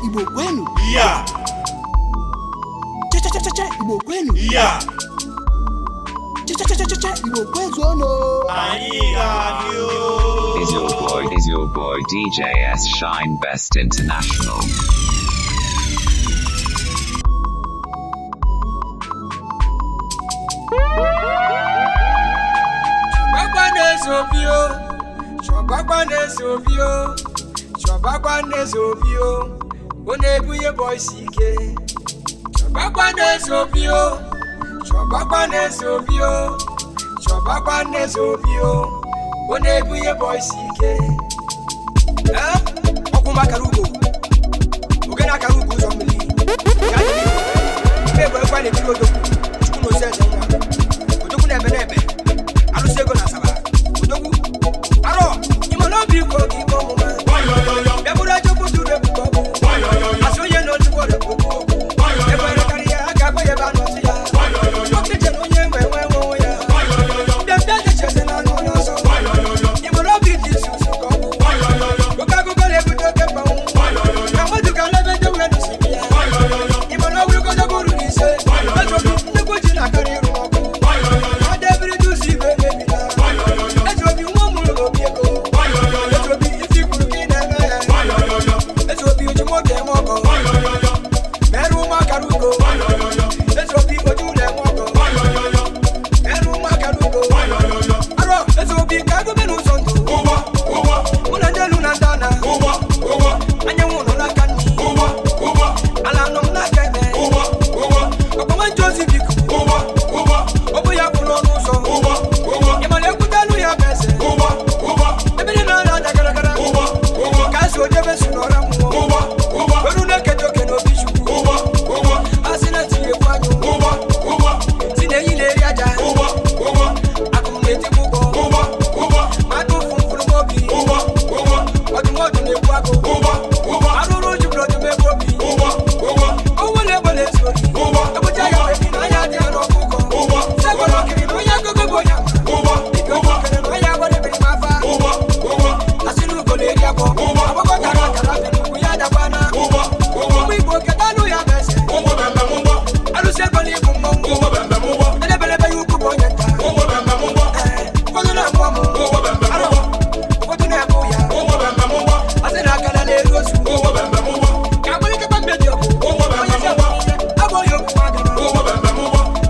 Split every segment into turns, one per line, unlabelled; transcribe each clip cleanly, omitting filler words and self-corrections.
Igbo kwenu.
Yeah.
Cha Igbo kwenu.
Yeah.
Cha Igbo kwezu ono.
Is your boy DJ S Shine Best International.
Sobio, Onebuye boys ike. Sobakwane Sobio, Onebuye boys ike. Okuma karugo, Ogena karugo zomili. Yadili, Bebo kwani bilo doku, Chukuno seze nwa. Odoku nebe, Alusego na saba. Odoku, Aro, Imono biko kibo muma. Yabura choku ture bukobu. Asoye no tuko de bukobu. Ebere kariya akabo yeba no siya. Okte cheno nyemwe wewo ya. Dembe chese na no so. Imono biti susu kobu. Okago kale buto kepa. Kamadu kale bedo we no siya. Imono wuri ko jaburu ni se. Beto bi ko jina kariru moko. Adebiri du si bebe bi na. Ejo bi mo mu lo bi ko. Ejo bi ifi kuru ki na na. Ejo bi oju mo ke mo ko. Meru ma karugo. Ejo bi oju le mo ko. Meru ma karugo. Aro ejo bi kago menu sonto. Una jelu na dana. Anya wono la kani. Ala no na keme. Opo man josi biku. Opo ya kuno nuso. Yamale kutalu ya pese. Ebele na na kara. Kaso jebe sunora mu. Oruna kejo keno bishu. Asina tiye kwanyo. Sine yile riaja. Akumeti bugo. Matu funfun mobi. Odumodu ne kwako. Aruru jublo jume bobi. Owole bole sori. Abuja ya webi na ya dia no kuko. Sekono kiri no ya gogo boya. Iko kere no ya bole beri mafa. Asinu kole ria ko. Aboko kara benu ya da bana. Omu ibo ketalu ya bese. Alu sekoni kummo. Ele bele be yu kubo nyata. Kono na mwamu. Aro. Okotu na boya. Asina kala le rosu. Kabuli ke bambe dioko. Abo yo kumagana.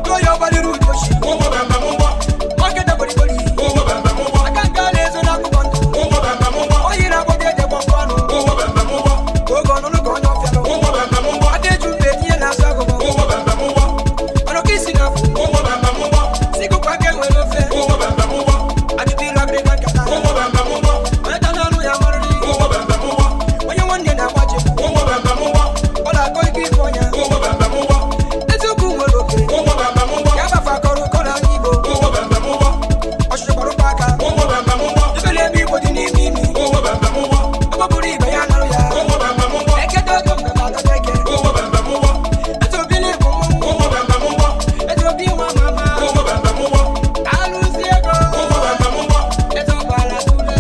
Go yo bali rutoshi. Maketa boli boli. Akanga lezo na kubantu. Oyira bote de bombano. Gogo no no gonyo fiano. Ade jumbe tie na sago. Ano kisi na fu. Sigo kwa ke welo fe. Adi bi lagre kan kata. Meta na lu ya marri. Oye wonde na kwaje. Ola ko iki konya. Ezo ku moloke. Ya ba fa koru kola nibo. Osho koru paka. Ibele mi bodi ni mimi. Obo buri be ya naru ya. Eke do do me ba do teke. Ezo bi ni kumu. Ezo bi wa mama. Alu siego. Ezo bala tule.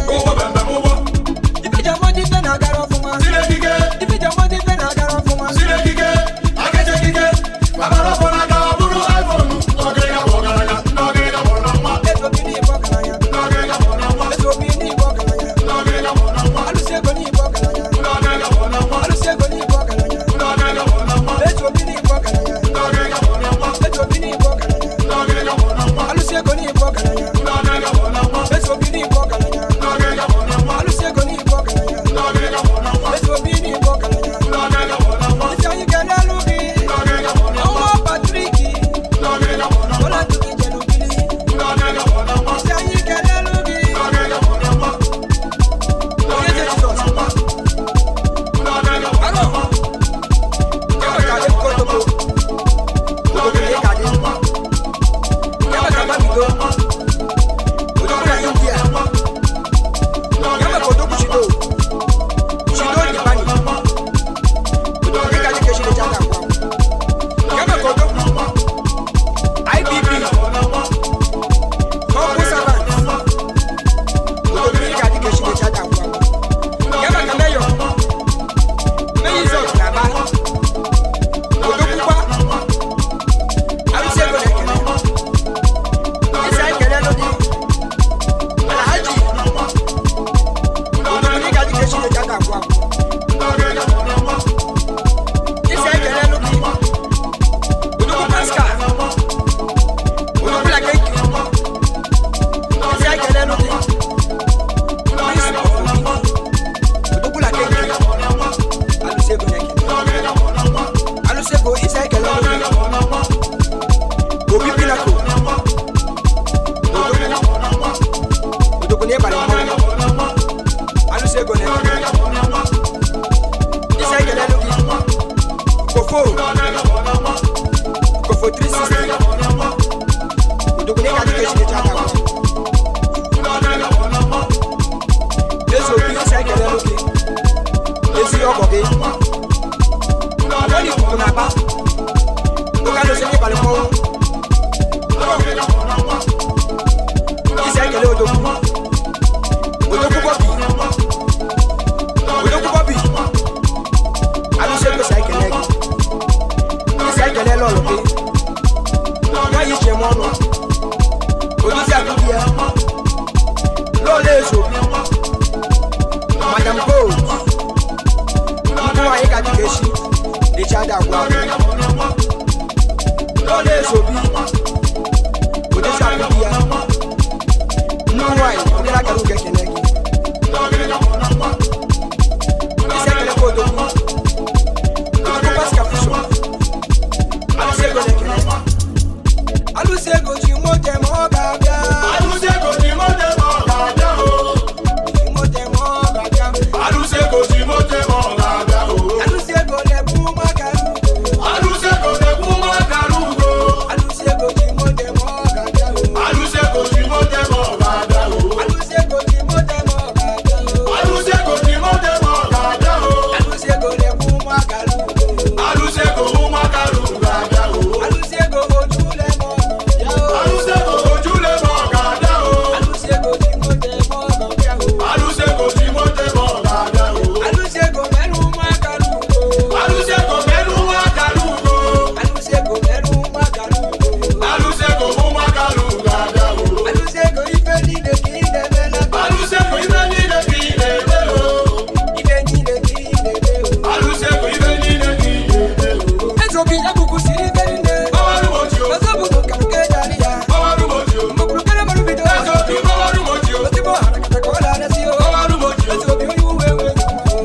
Ibi jamo di pe na garo fuma. Ibi jamo di pe na garo fuma. Ezo bi ni bokalanya. Ezo bi ni bokalanya. Alu siego ni bokalanya. Alu siego ni bokalanya. Ezo bi ni bokalanya. Ezo bi ni bokalanya. Alu siego ni bokalanya. Ezo bi ni bokalanya. Alu siego ni bokalanya. Ezo bi ni bokalanya. Isanyi kele lubi. Omo Patriki. Ola tuki jelubili. Isanyi kele lubi. Oye Jesus. Alo. Kama kale kotobo. Kotobo ye kade. Kama kama bigo. Kotobo na India. Kama kotobo shido. Shido ni bani. Kotobo ye kade keshi le jaka kwa. Kama kotobo. IBB. Kopo Savant. Kotobo ye kade keshi le jaka kwa. Kama kameyo. Meyi zot na. si ogoge Wani kuna ba Tukalo se ni pale mo Isa kele odoku Bobi Alu se ko sai kele Isa kele lolo ke Wa yi je mo no Odu si akudia Lole so Madam Gold Mtu wa yeka dikeshi De chada kwa Lole so bi Odu si akudia Nuwai, ndela karuke kenegi Isekele kodo Kupas kafiso Alusego lekele Alusego chimote mogabia Alusego chimote mogabia Chimote mogabia Alusego chimote mogabia Alusego lebu magarugo Alusego lebu magarugo Alusego chimote mogabia Alusego chimote mogabia Alusego chimote mogabia Alusego chimote mogabia Alusego lebu magarugo Alusego magarugo Alusego ojule mogabia Alusego ojule mogabia Alusego chimote mogabia Alusego chimote mogabia Alusego meru magarugo Alusego meru magarugo Alusego meru magarugo Alusego magarugo Alusego ifeni de kinde bela Alusego ifeni de kinde bela Ifeni de kinde bela Alusego ifeni de kinde bela Ezo bi abuku siri berinde Bawaru mojo Bazabu no karuke dalia Bawaru mojo Mokuru kere maru bido Ezo bi bawaru mojo Otibo harakata kola nasio Bawaru mojo Ezo bi uyuwewe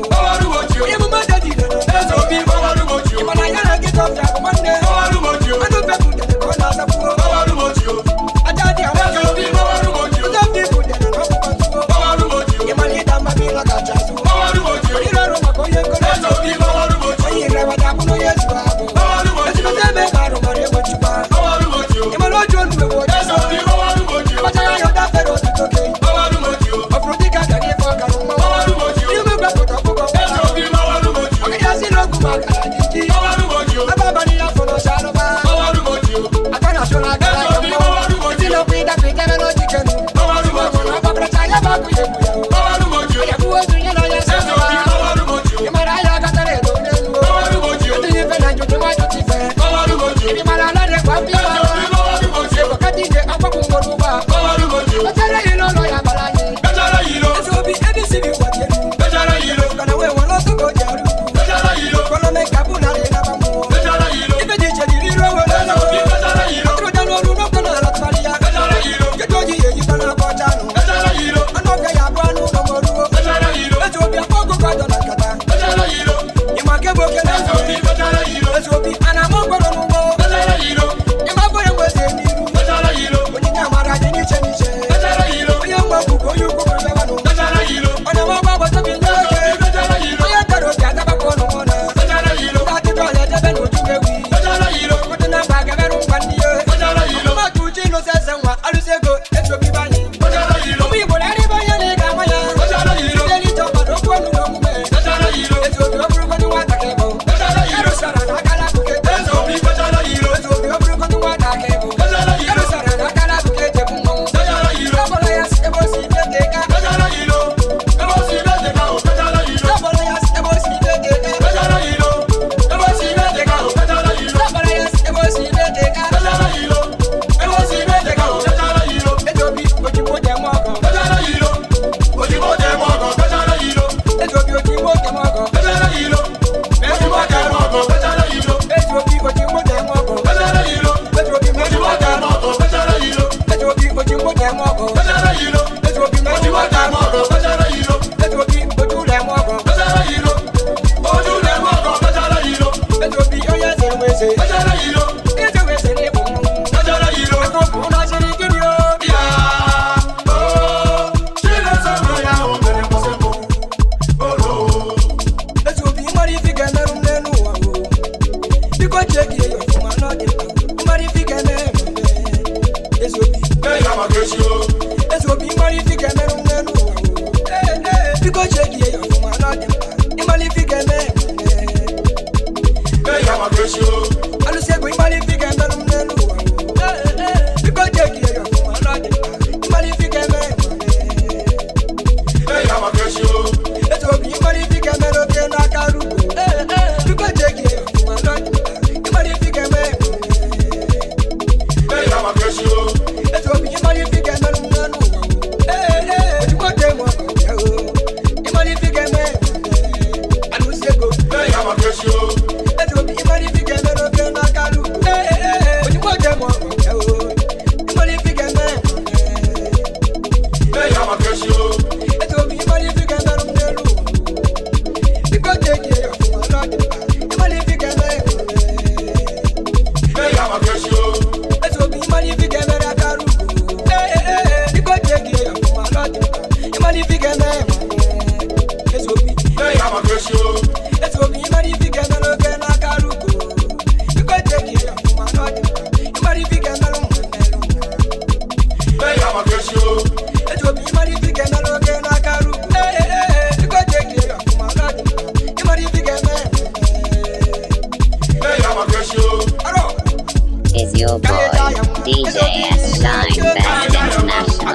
Bawaru mojo Yemu madadi dada Ezo bi bawaru mojo Imana yana gito fya kumande Bawaru mojo Anu peku dada kola sapuo Bawaru mojo Ajadi hawa Ezo bi bawaru mojo Ezo bi kudena nofu kontuo Bawaru mojo Imani dama bila kachasu Bawaru mojo Iraro makoye kone Ezo bi bawaru mojo Oyire wadakuno yesu wabo Bawaru mojo Ezo teme maru mare mochuba Bawaru mojo Imano jonu wewo Ezo bi bawaru mojo Bachaya yoda fero tutoke Bawaru mojo Afrodika kage foka rumo Bawaru mojo Yume kwa kota kuko Ezo bi bawaru mojo Akaya siloku makala jiji Bawaru mojo Ababa ni afono shaloma Bawaru mojo Akana shola kala
Ezo bi bawaru mojo
Tino pida piteme no jikenu
Bawaru mojo
Ababra chaya baku yebu yao
Bawaru mojo
Aya kuwa dunya na ya
Ezo bi
sema
bawaru mojo
Imara ya katare do nelu
Bawaru mojo
Eti ife na njutu ma juti fe
Bawaru mojo
Ibi mara lade kwa
Ezo bi
pia
bawaru mojo
Wakati je akwa kungoruba
Bawaru mojo
Katare ilo lo ya balani
Bejara yilo
Ezo bi ebisi bi wajenu
Bejara yilo
Kana we wala tuko jaru
Bejara yilo
Kono me kabuna le na bamu
Bejara yilo
Ibe di chedi liro wala
Ezo bi bejara yilo
Atro jalo runo kono la tmalia
Bejara yilo
Ketoji ye yibana kwa chanu
Bejara yilo
Anoke ya bwanu no moruo
Bejara yilo
Is your boy DJ S Shine Best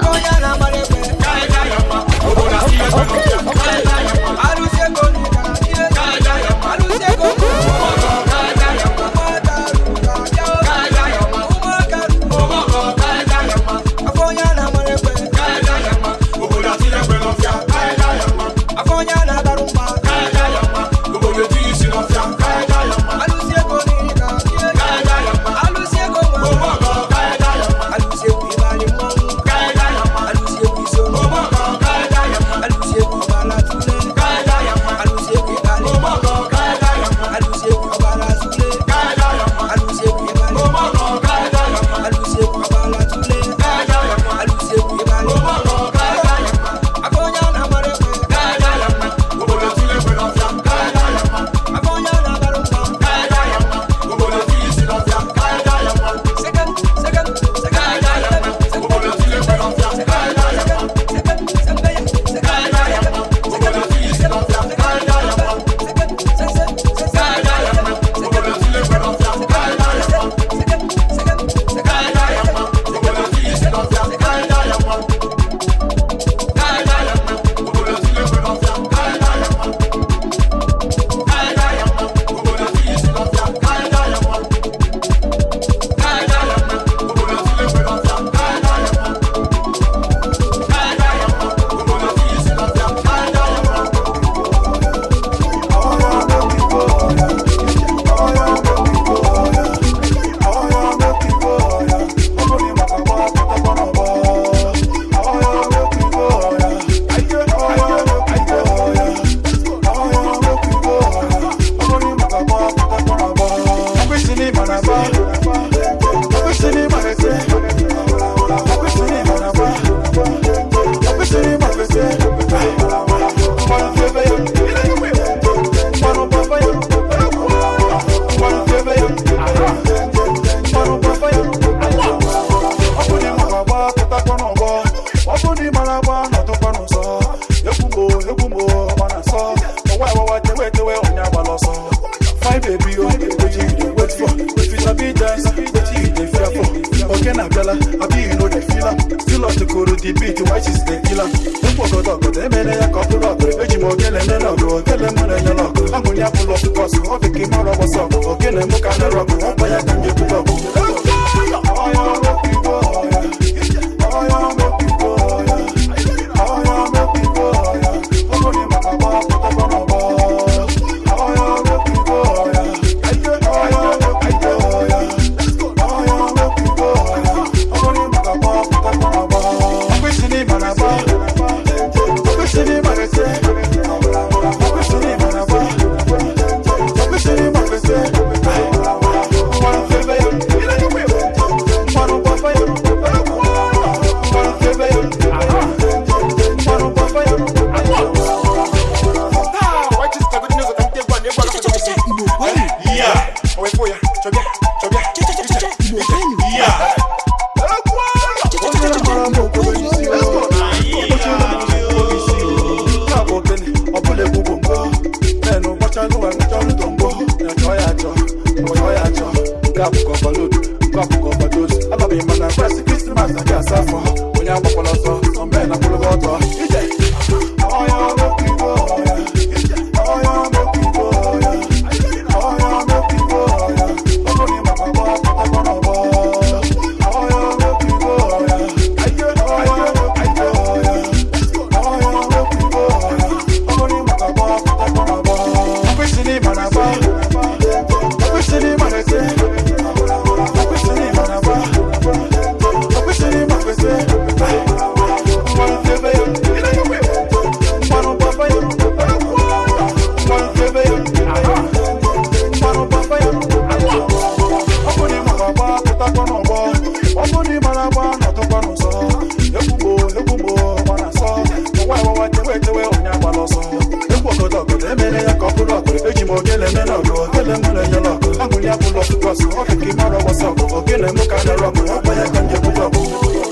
ọgụ emere ya ka ọ bụrụ ọgụ eji m ogele mena ọgụ ogele m na enyela ọgụ amụrụ ya bụlọ bọs ọ ka ị mara gbasa ọgụ ogele m ka nyere ọgụ ọgba ya ka njem ụjọ ọgụ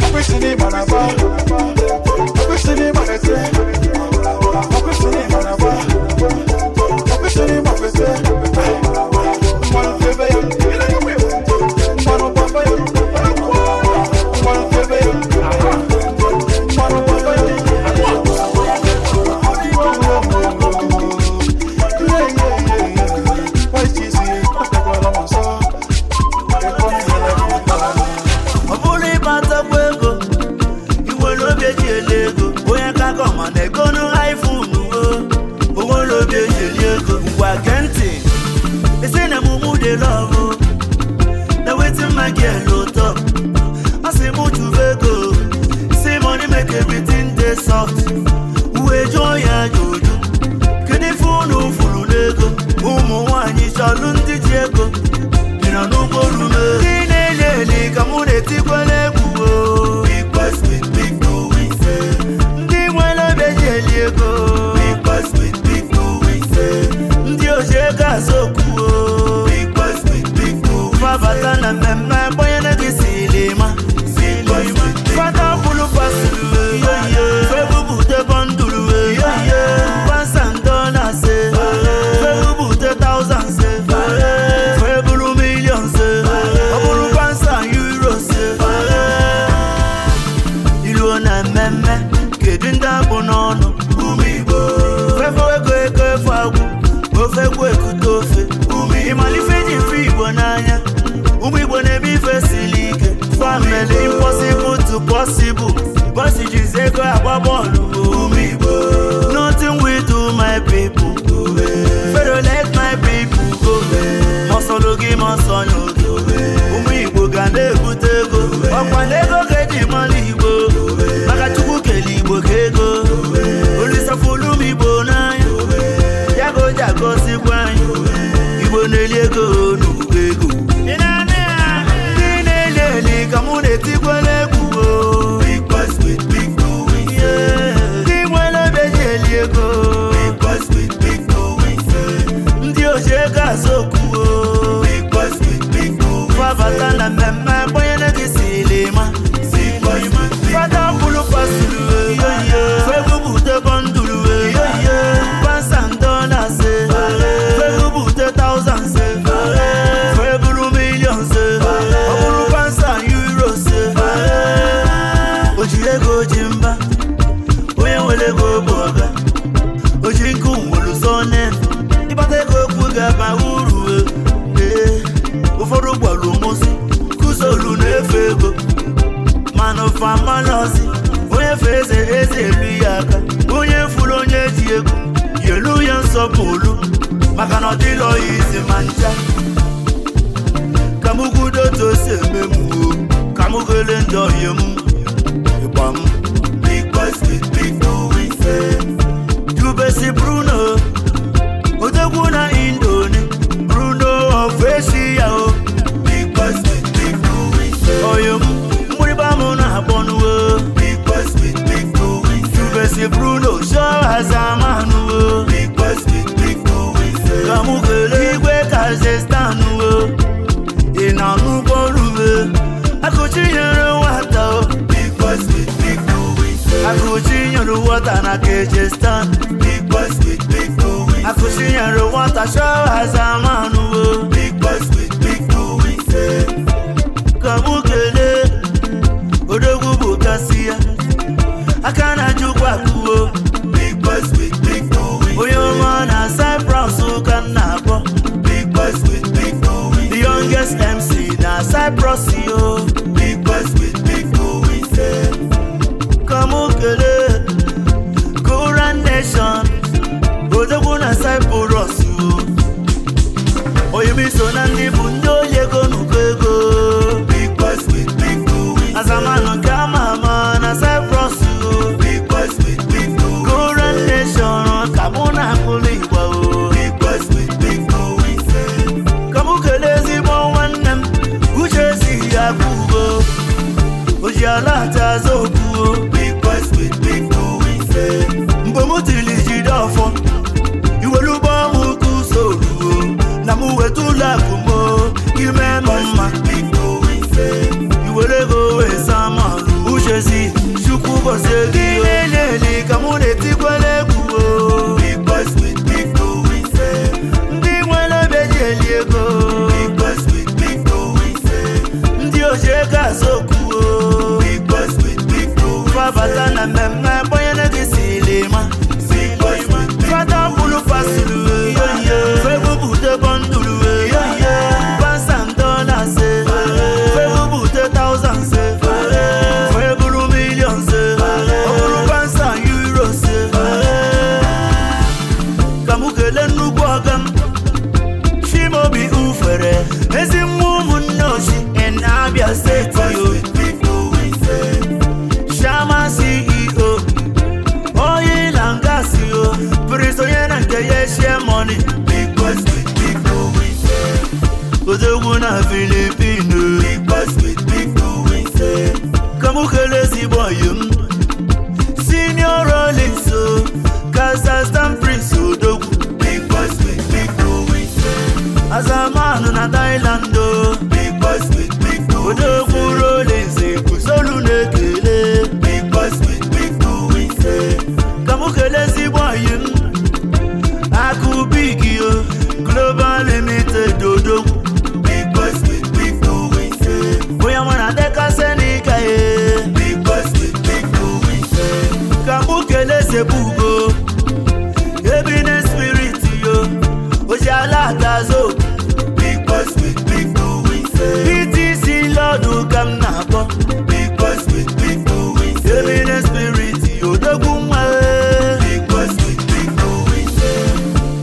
ọkwụsị n'ịma na ba ọkwụsị n'ịma na ete ọkwụsị n'ịma na ba ọkwụsị n'ịma kwete mmanụ febe ya mmanụ papa ya mmanụ febe ya mmanụ papa ya
possible, but it is a nothing we do, my people. Better let my people go. Mosologi Mosonyo, Umibo Gane Butego, Opanego Gedi Malibo, Makatuku Kelibo Kego, Ulisa Fulumi Bonayo, Yago Jago Siwanyo, Ibonelego Nubego. Kamune Tikwalebu, big boys with big doings. Yeah, Timwele Bejeliego, big boys with big doings. Ndio Jeka Soku, big boys with big doings. Favatana Mema, Boyana Kisilima, big boys with big Fata Pulu Pasulu, Febu Bute Bandulu, Pansandona se, Febu Bute thousands, Febu millions. Ojilego Jimba, Oyewelego Boga, Ojinku Wolusone, Ibatego Puga Mauru, Uforo Walumosi, Kusolu Nefego, Man of Famalosi, Oyefeze Eze Luyaka, Oyefuloye Diego, Yeluyan Sopulu, Makanodilo is Manja, Kamugudo to Sememu, Kamugelendo Yemu. Big boys with big doings. You besi Bruno, Otaguna Indone, Bruno of Asia. Big boys with big doings. Oh, you Muribamona Bonu. Big boys with big doings. You besi Bruno, show as a man. Big boys with big doings. Kamugele, where Kazestanu. In our new boru, I could see your water. I could see you the water and I can't just stand. Big boys with big doings. I could see you the water show as a man. Big boys with big doings. Kamukele, Odogu Kasia. I can't do what. Big boys with big doings. Oh, your man has Cyprus who can nap. Big boys with big doings. The youngest MC now Cyprus. Big boys with big doings. Kamukele, Koran Nation, Godaguna Cyprus. Oh, you miss on Andy Bundo, Yego Nukego. Big boys with big doings. As a man on Kama, as Cyprus. Big boys with big doings. Koran Nation, Kamuna Kuliwa. Big boys with big doings. Kamukele, Zimo, one them, Uchesi Yakubo. Ojala Tazoku. Big boys with big doings. Mbomutili Jidafo. You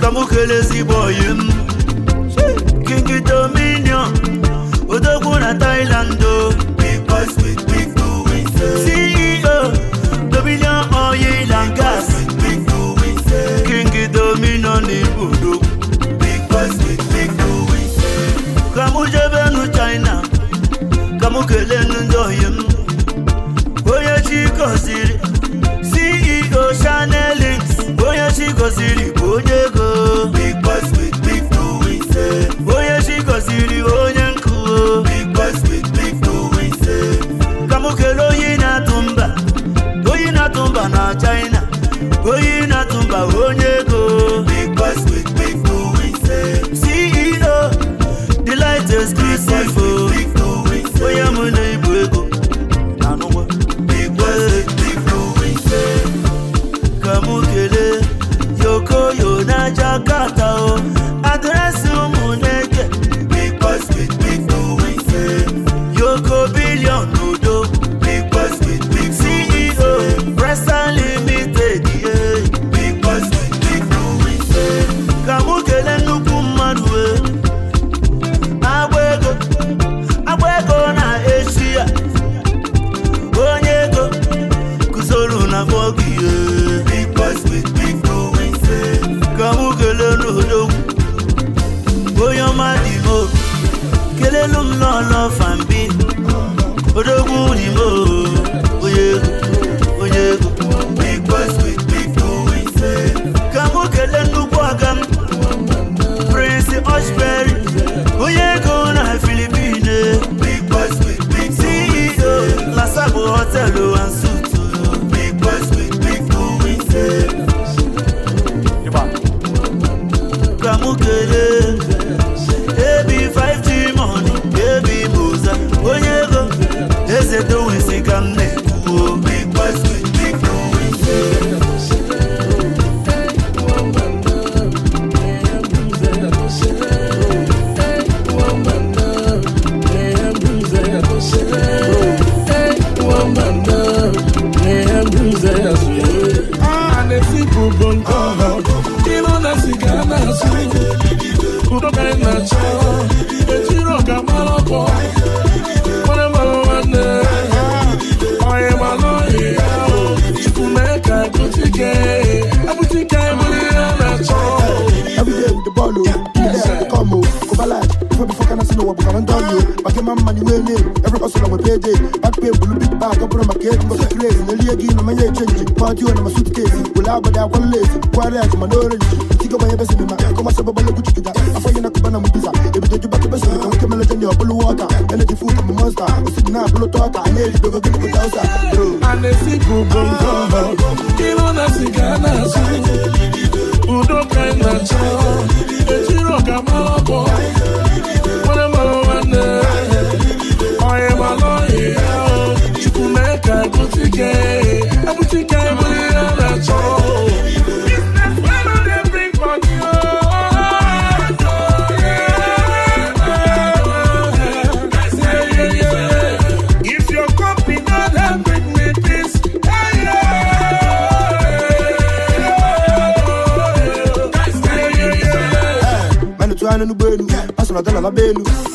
Kamukelezi boyim King Dominion Odogwu na Thailand Big boys with big doings CEO Dominion Oil and Gas Big doings King Dominion Ibudo Big boys with big doings Kamujebenu China Kamukelenu Ndoyim Oye Chikosiri CEO Chanel Links Oye Chikosiri Onyego Big boys with big doings Oye Chikosiri Onyenku Big boys with big doings Kamukelo Oyina Tumba na China Oyina Tumba Onyego Big boys with big doings CEO Delight Exclusive Oye Mune Ibuego Big boys with big doings Kamukele Yoko Yona Jakarta Address Umuneke Big boys with big doings Yoko Billion Odo Big boys with big CEO Press Unlimited Big boys with big doings Kamukele Nukumadwe Abwego na Asia Onyego Kuzolu na Bogi Big boys with big doings Kamukele Nudo Boyoma Dimo Kelelum Lolo Fambi Odogu Dimo Oyego Big boys with big doings Kamukele Nukwagam Prince Oshberry Oyego na Philippine Big boys with big CEO Lasabo Hotel and Suit Big boys with big doings Kamukele Baby 5G money Baby Moza Onyego Eze doing Sigamne Big boys with big doings
Every hustle on payday. Back pay, blue big bag, up on my cake, but the crazy. And the again, my change. Party on my suitcase. Will I but I want lazy. Quiet, my door. Think about your best in my come as a bubble of Gucci. I find a cabana with pizza. If you do back to best, I can manage your blue water. Energy food from a monster. I sit now, blue talker. I need to go get the house. And they see Google. Kill on a cigar. Udo kind of child. The Giro Gamma.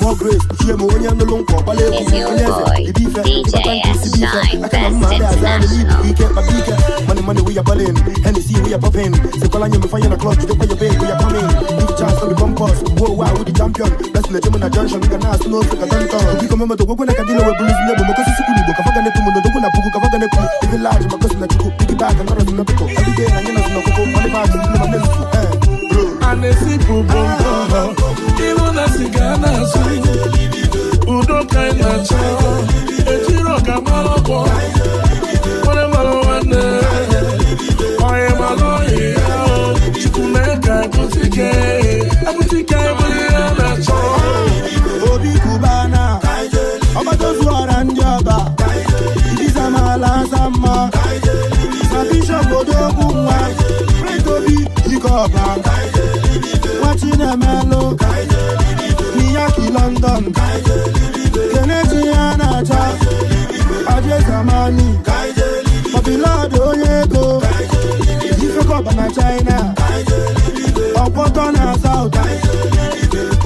More grace, she am only on the long call.
Is your boy DJ S Shine Best International?
Money we are balling, Hennessy we are popping. The colony me fire in a clutch, the fire big we are coming. Give chance to the bumpers, whoa wow with the champion. Bless the German junction, we can ask no for the gun. We come to go when I can deal with police never because it's a good Kavagan to the Duguna Puku Kavagan, if you large, my cousin that you could pick back and not in the book. Every day I know Coco, money bags in the ministry. And they see Pubu. Even a cigar, Udo kind of child, a Giro Gamma boy. Whatever one, I am a lawyer. You can make a boutique, a child. Obi Kubana, Abatos Waran Jaba, Izamala Sama, Sabisha Bodoguma, Obi Ikoba, watching a mellow. Miyaki London, Kennedy Anacha, Ajay Zamani, Papilado Yego, Ifeko Bana China, Ọ̀pọ̀tọ́ na South,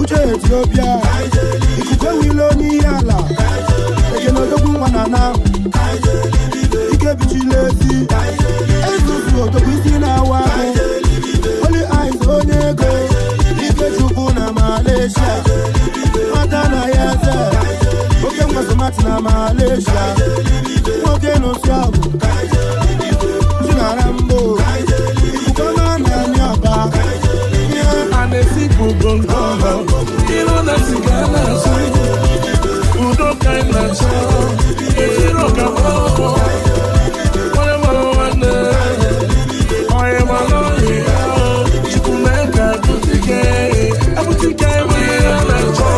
Uche Ethiopia, Ikuche Wilo ni Yala, Ekenodogwu Wanana, Ike Bichilezi, Ezuzu Otobisi na Wako, Holy Eyes Onyego, Ike Chukwu na Malaysia, Mata na Yeze, Oke Mwazomati na Malaysia, Oke Nosiabu, Chinarambo, Ikukona na Nyaba,
Anesipu Bongo, Ilo na Sigana Su, Udo Kaina Cho, Ejiro Kabo, Oye Mawane, Oye Malori, Chukumeka Butike, Abutike Wira na Cho.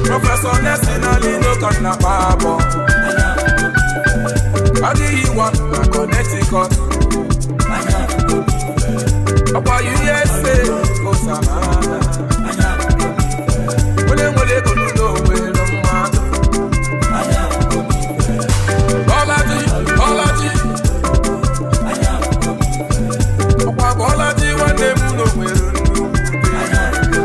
Professor Nelson Alino kan na babo. Adi iwa na Connecticut. Apa USA go Savannah. Wole go no we no matter. Bolaji. Apa Bolaji one day no we no.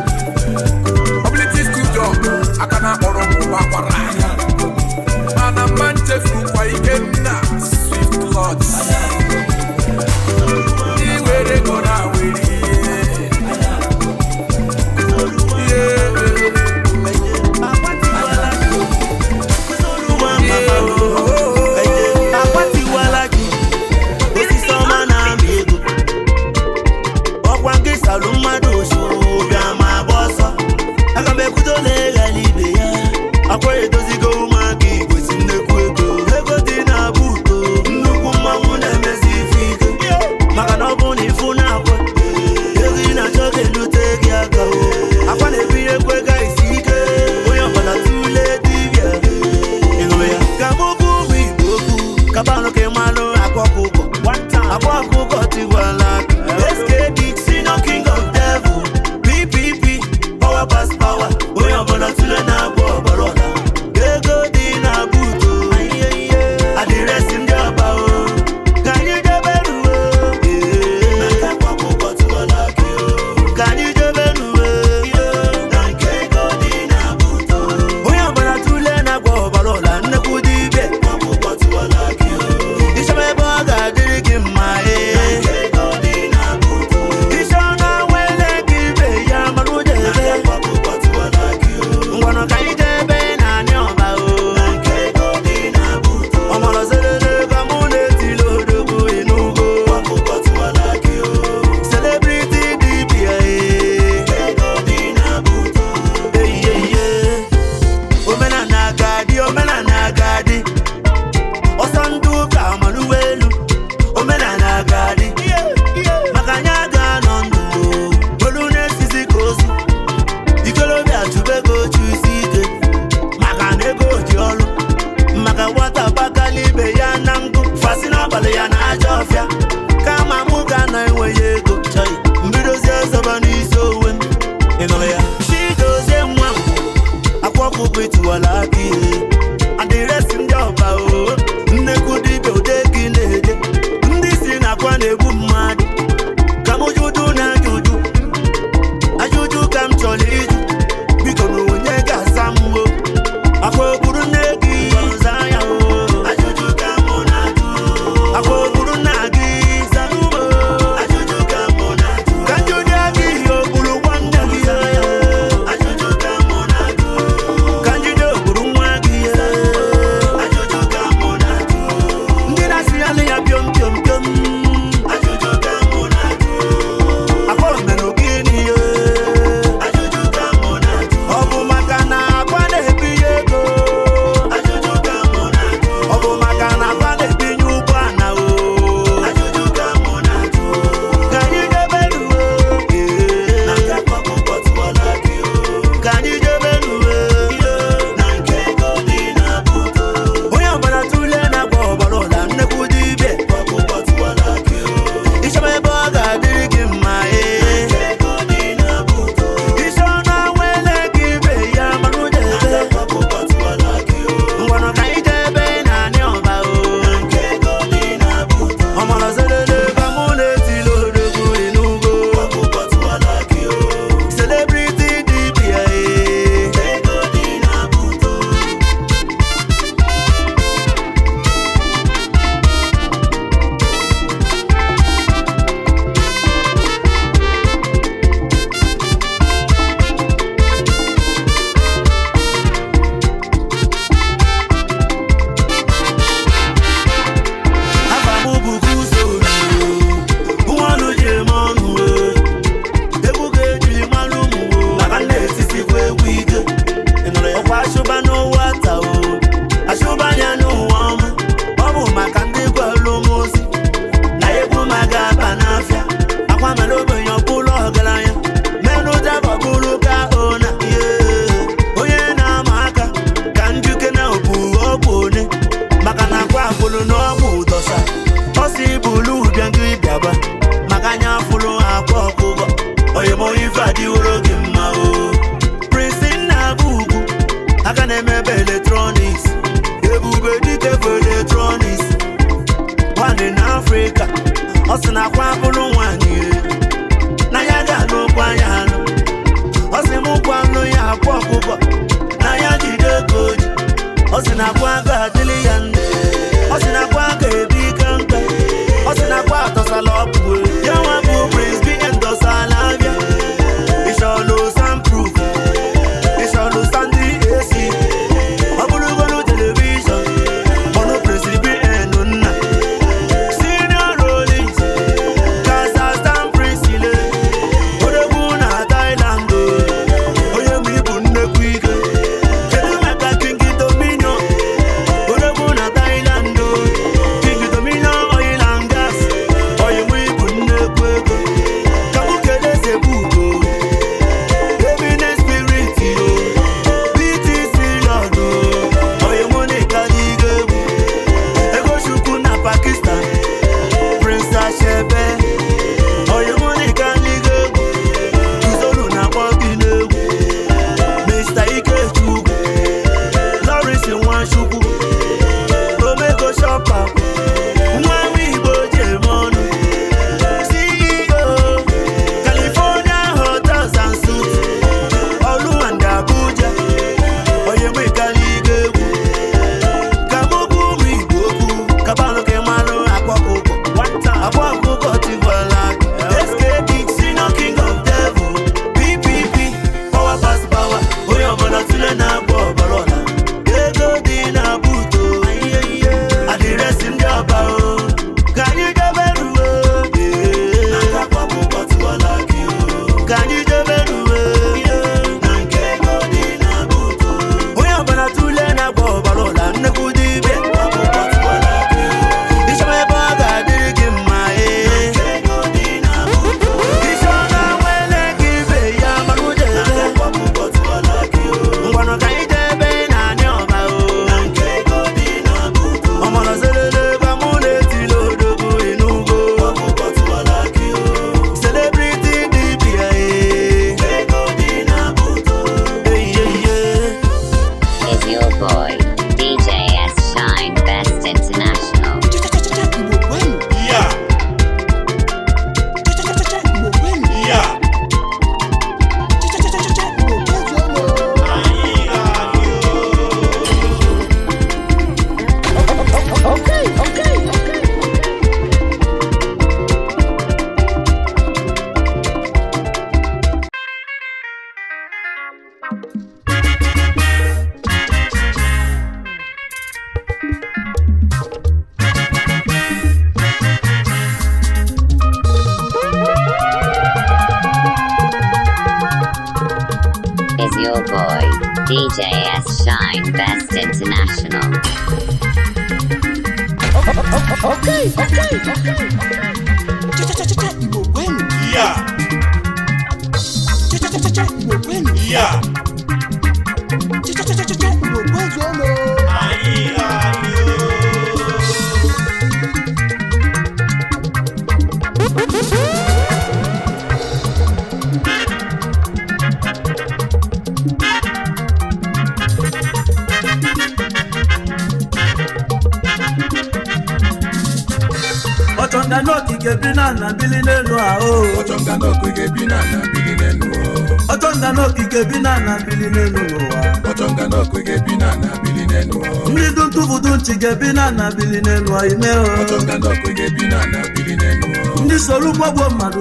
Akwangi salumado so bia ma bossa. Akambe kutole galibe ya. Akwaye dozigo magi kwesinde kwego. Ego dina buto. Nuku mamune mezifike. Maka nobu ni funa kwa. Ego na choke lute giaka. Akwane biye kwega isike. Oyo bala tule divya. Ego ya. Kabuku biboku. Kabano ke malo akwakuko. Akwakuko tiwala. SKD, senior king of devil. PPP, power pass power. Oyo bola tule na bo balola. Ego di na buto. I the rest in the bao. Can you do better? Na kwa kuko tiwala kio. Can you do better? Na ego di na buto. Oyo bola tule na bo balola. Na kudibe kwa kuko tiwala kio. Ishabe boga diriki mae. Kama muga na enwe yego mbidozi ezaba n'isi owe ịnọrọ ya chidozie nwa akwọkwụ kwetu wala aka ihe adịresi ndị ọba o nnekwu dibịa ode gị na-ede ndị si nakwa na-egbu mmadụ ka m juju na ajụjụ ka m chọrọ iju biko na onye ga-asa m o akwa ogburu nne gị ọza ya o ajụjụ ka mụ na-ajụ akwa ogburu nna gị zanumo ajụjụ ka mụ na-ajụ ka njụjụ gị ogburu nwanne gị ajụjụ ka mụ na-ajụ ka njụjụ ogburu nwa gị ajụjụ ka mụ na-ajụ ndị na-asị ya na ya biom biom biom ajụjụ ka mụ na-ajụ akwa omenụ gịnị ajụjụ ka mụ na-ajụ ọ bụ maka na akwa na-ebinye ego ajụjụ ka mụ na-ajụ ọ bụ maka na akwa na-ebinye ụgbọ ala o ajụjụ ka mụ na-ajụ ka anyị debe ruo na nke akpọkpọ tụwala gị ka anyị debe ruo na nke ego dị na buto onye ọbara tụle na-agba ọbara ụla nnekwu dibịa akpọkpọ tụwala gị ịchọba ebe ọ ga-adịrị gị mma ego dị na buto isi ọnụ awele gị ibe ya mara ụja ebe akpọkpọ tụwala gị ngwanụ ka anyị debe na anị ọba o nke ego dị na buto ọmara zelele ka mụ na-etili odogwu ịnụgo akpọkpọ tụwala gị celebrity dibịa ego dị na buto afa mụ bụ Kusoro nwanụ ji eme ọnụ egwu ga-eji malụ ụmụ maka na-etisikwa egwu ike ịnụrụ ya ọkwa achụba n'ụwa taa achụba anya n'ụwa ọma ọ bụ maka ndị gwalụ m ozi na egwu ma ga-aba n'afịa akwa mere ogbenye ọbụla ọgaranya menụ daba bụrụ ka ona onye na-ama aka ka njuke na obu ọgwụ one maka na akwa akwụlụ n'ọgwụ ụdọsa ọ si bụlụ ụbịa ngị bịaba maka anya afụlụ akwa ọkụkọ oyimo ife adịworo gị mma o Prince Nnabu Ugwu aka na-emebe eletrọniks ebube dike bụ eletrọniks nwanne na Afrịka ọ sị na akwa bụrụ nwaanyị na ya ga-alụ okwu anya alụ ọ sị m gwa nụ ya akwa ọkụkọ na ya jide ego ji ọ sị na akwa ga-adịlị ya nne ọ sị na akwa ga-ebi ike mkpe ọ sị na akwa atọsala ọpụ ya nwa bụ Prince BN dọsala abịa ịchọlụ soundproof ịchọlụ standị AC ọ bụrụgolu telivishọn ọnụ Prince BN nna Senior Rollins ka
Is your boy, DJ S Shine Best International.
Okay.
Yeah. Yeah.
Otonga no kike binana bilinenu ao.
Otonga no kike binana bilinenu o.
Otonga no kike binana bilinenu o.
Otonga no kike binana bilinenu o.
Ndi duntu vudun chike binana bilinenu o ime o.
Otonga no kike binana bilinenu o.
Ndi solu mwabo madu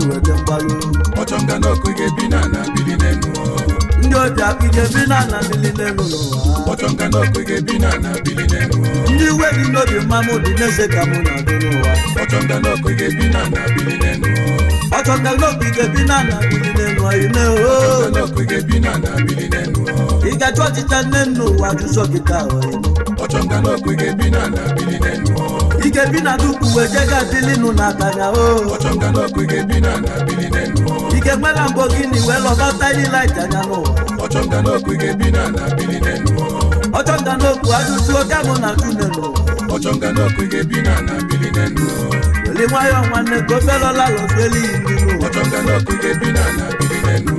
wede mbalo.
Otonga no kike binana bilinenu o.
Ndi oja kike binana bilinenu o.
Otonga no kike binana bilinenu o.
Ndi wedi no bi mamu di neze kamuna dono wa.
Otonga no kike binana bilinenu o.
Otonga no kike binana bilinenu o ime o.
Otonga no kike binana bilinenu o.
Iga choti tanenu wa juso kita o ime.
Otonga no kike binana bilinenu o.
Ike bina duku wejega bilinu na kanya o.
Otonga no kike binana bilinenu o.
Ike mwela mbogini welo no tiny light anya no.
Otonga no kike binana bilinenu o.
Otonga no ku ajuju okamu na tunenu.
Otonga no kike binana bilinenu o.
Wele mwayo mwane gofelo la lo feli indinu.
Otonga no kike binana bilinenu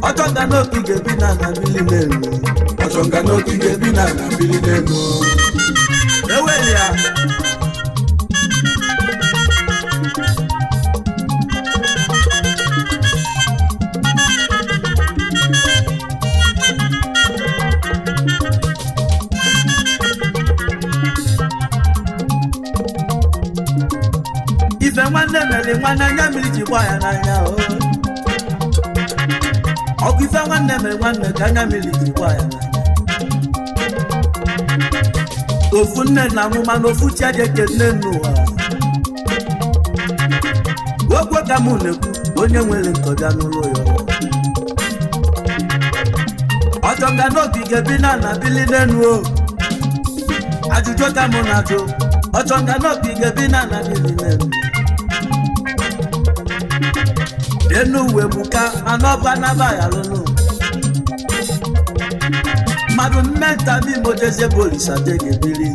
o.
Otonga no kike binana bilinenu.
Otonga no kike binana bilinenu o.
Ewe ya. Ife nwanne mere nwanne anya mmiri ji gba ya n'anya o. Ọkụ ife nwanne mere nwanne ka anya mmiri ji gba ya n'anya. Ofu nne na nwụma na ofu chi aje kene n'ụwa. Okwe ka mụ na-ekwu onye nwere nkọja n'ụlọ ya. Ọchọnga n'ogige bi na bili n'enu o. Ajụjụ ka mụ na-ajụ. Ọchọnga n'ogige bi na bili n'enu. Enu uwe buka anọba naba ya lụnụ. Mmadụ mmenta bi mojeze polisa dege bili.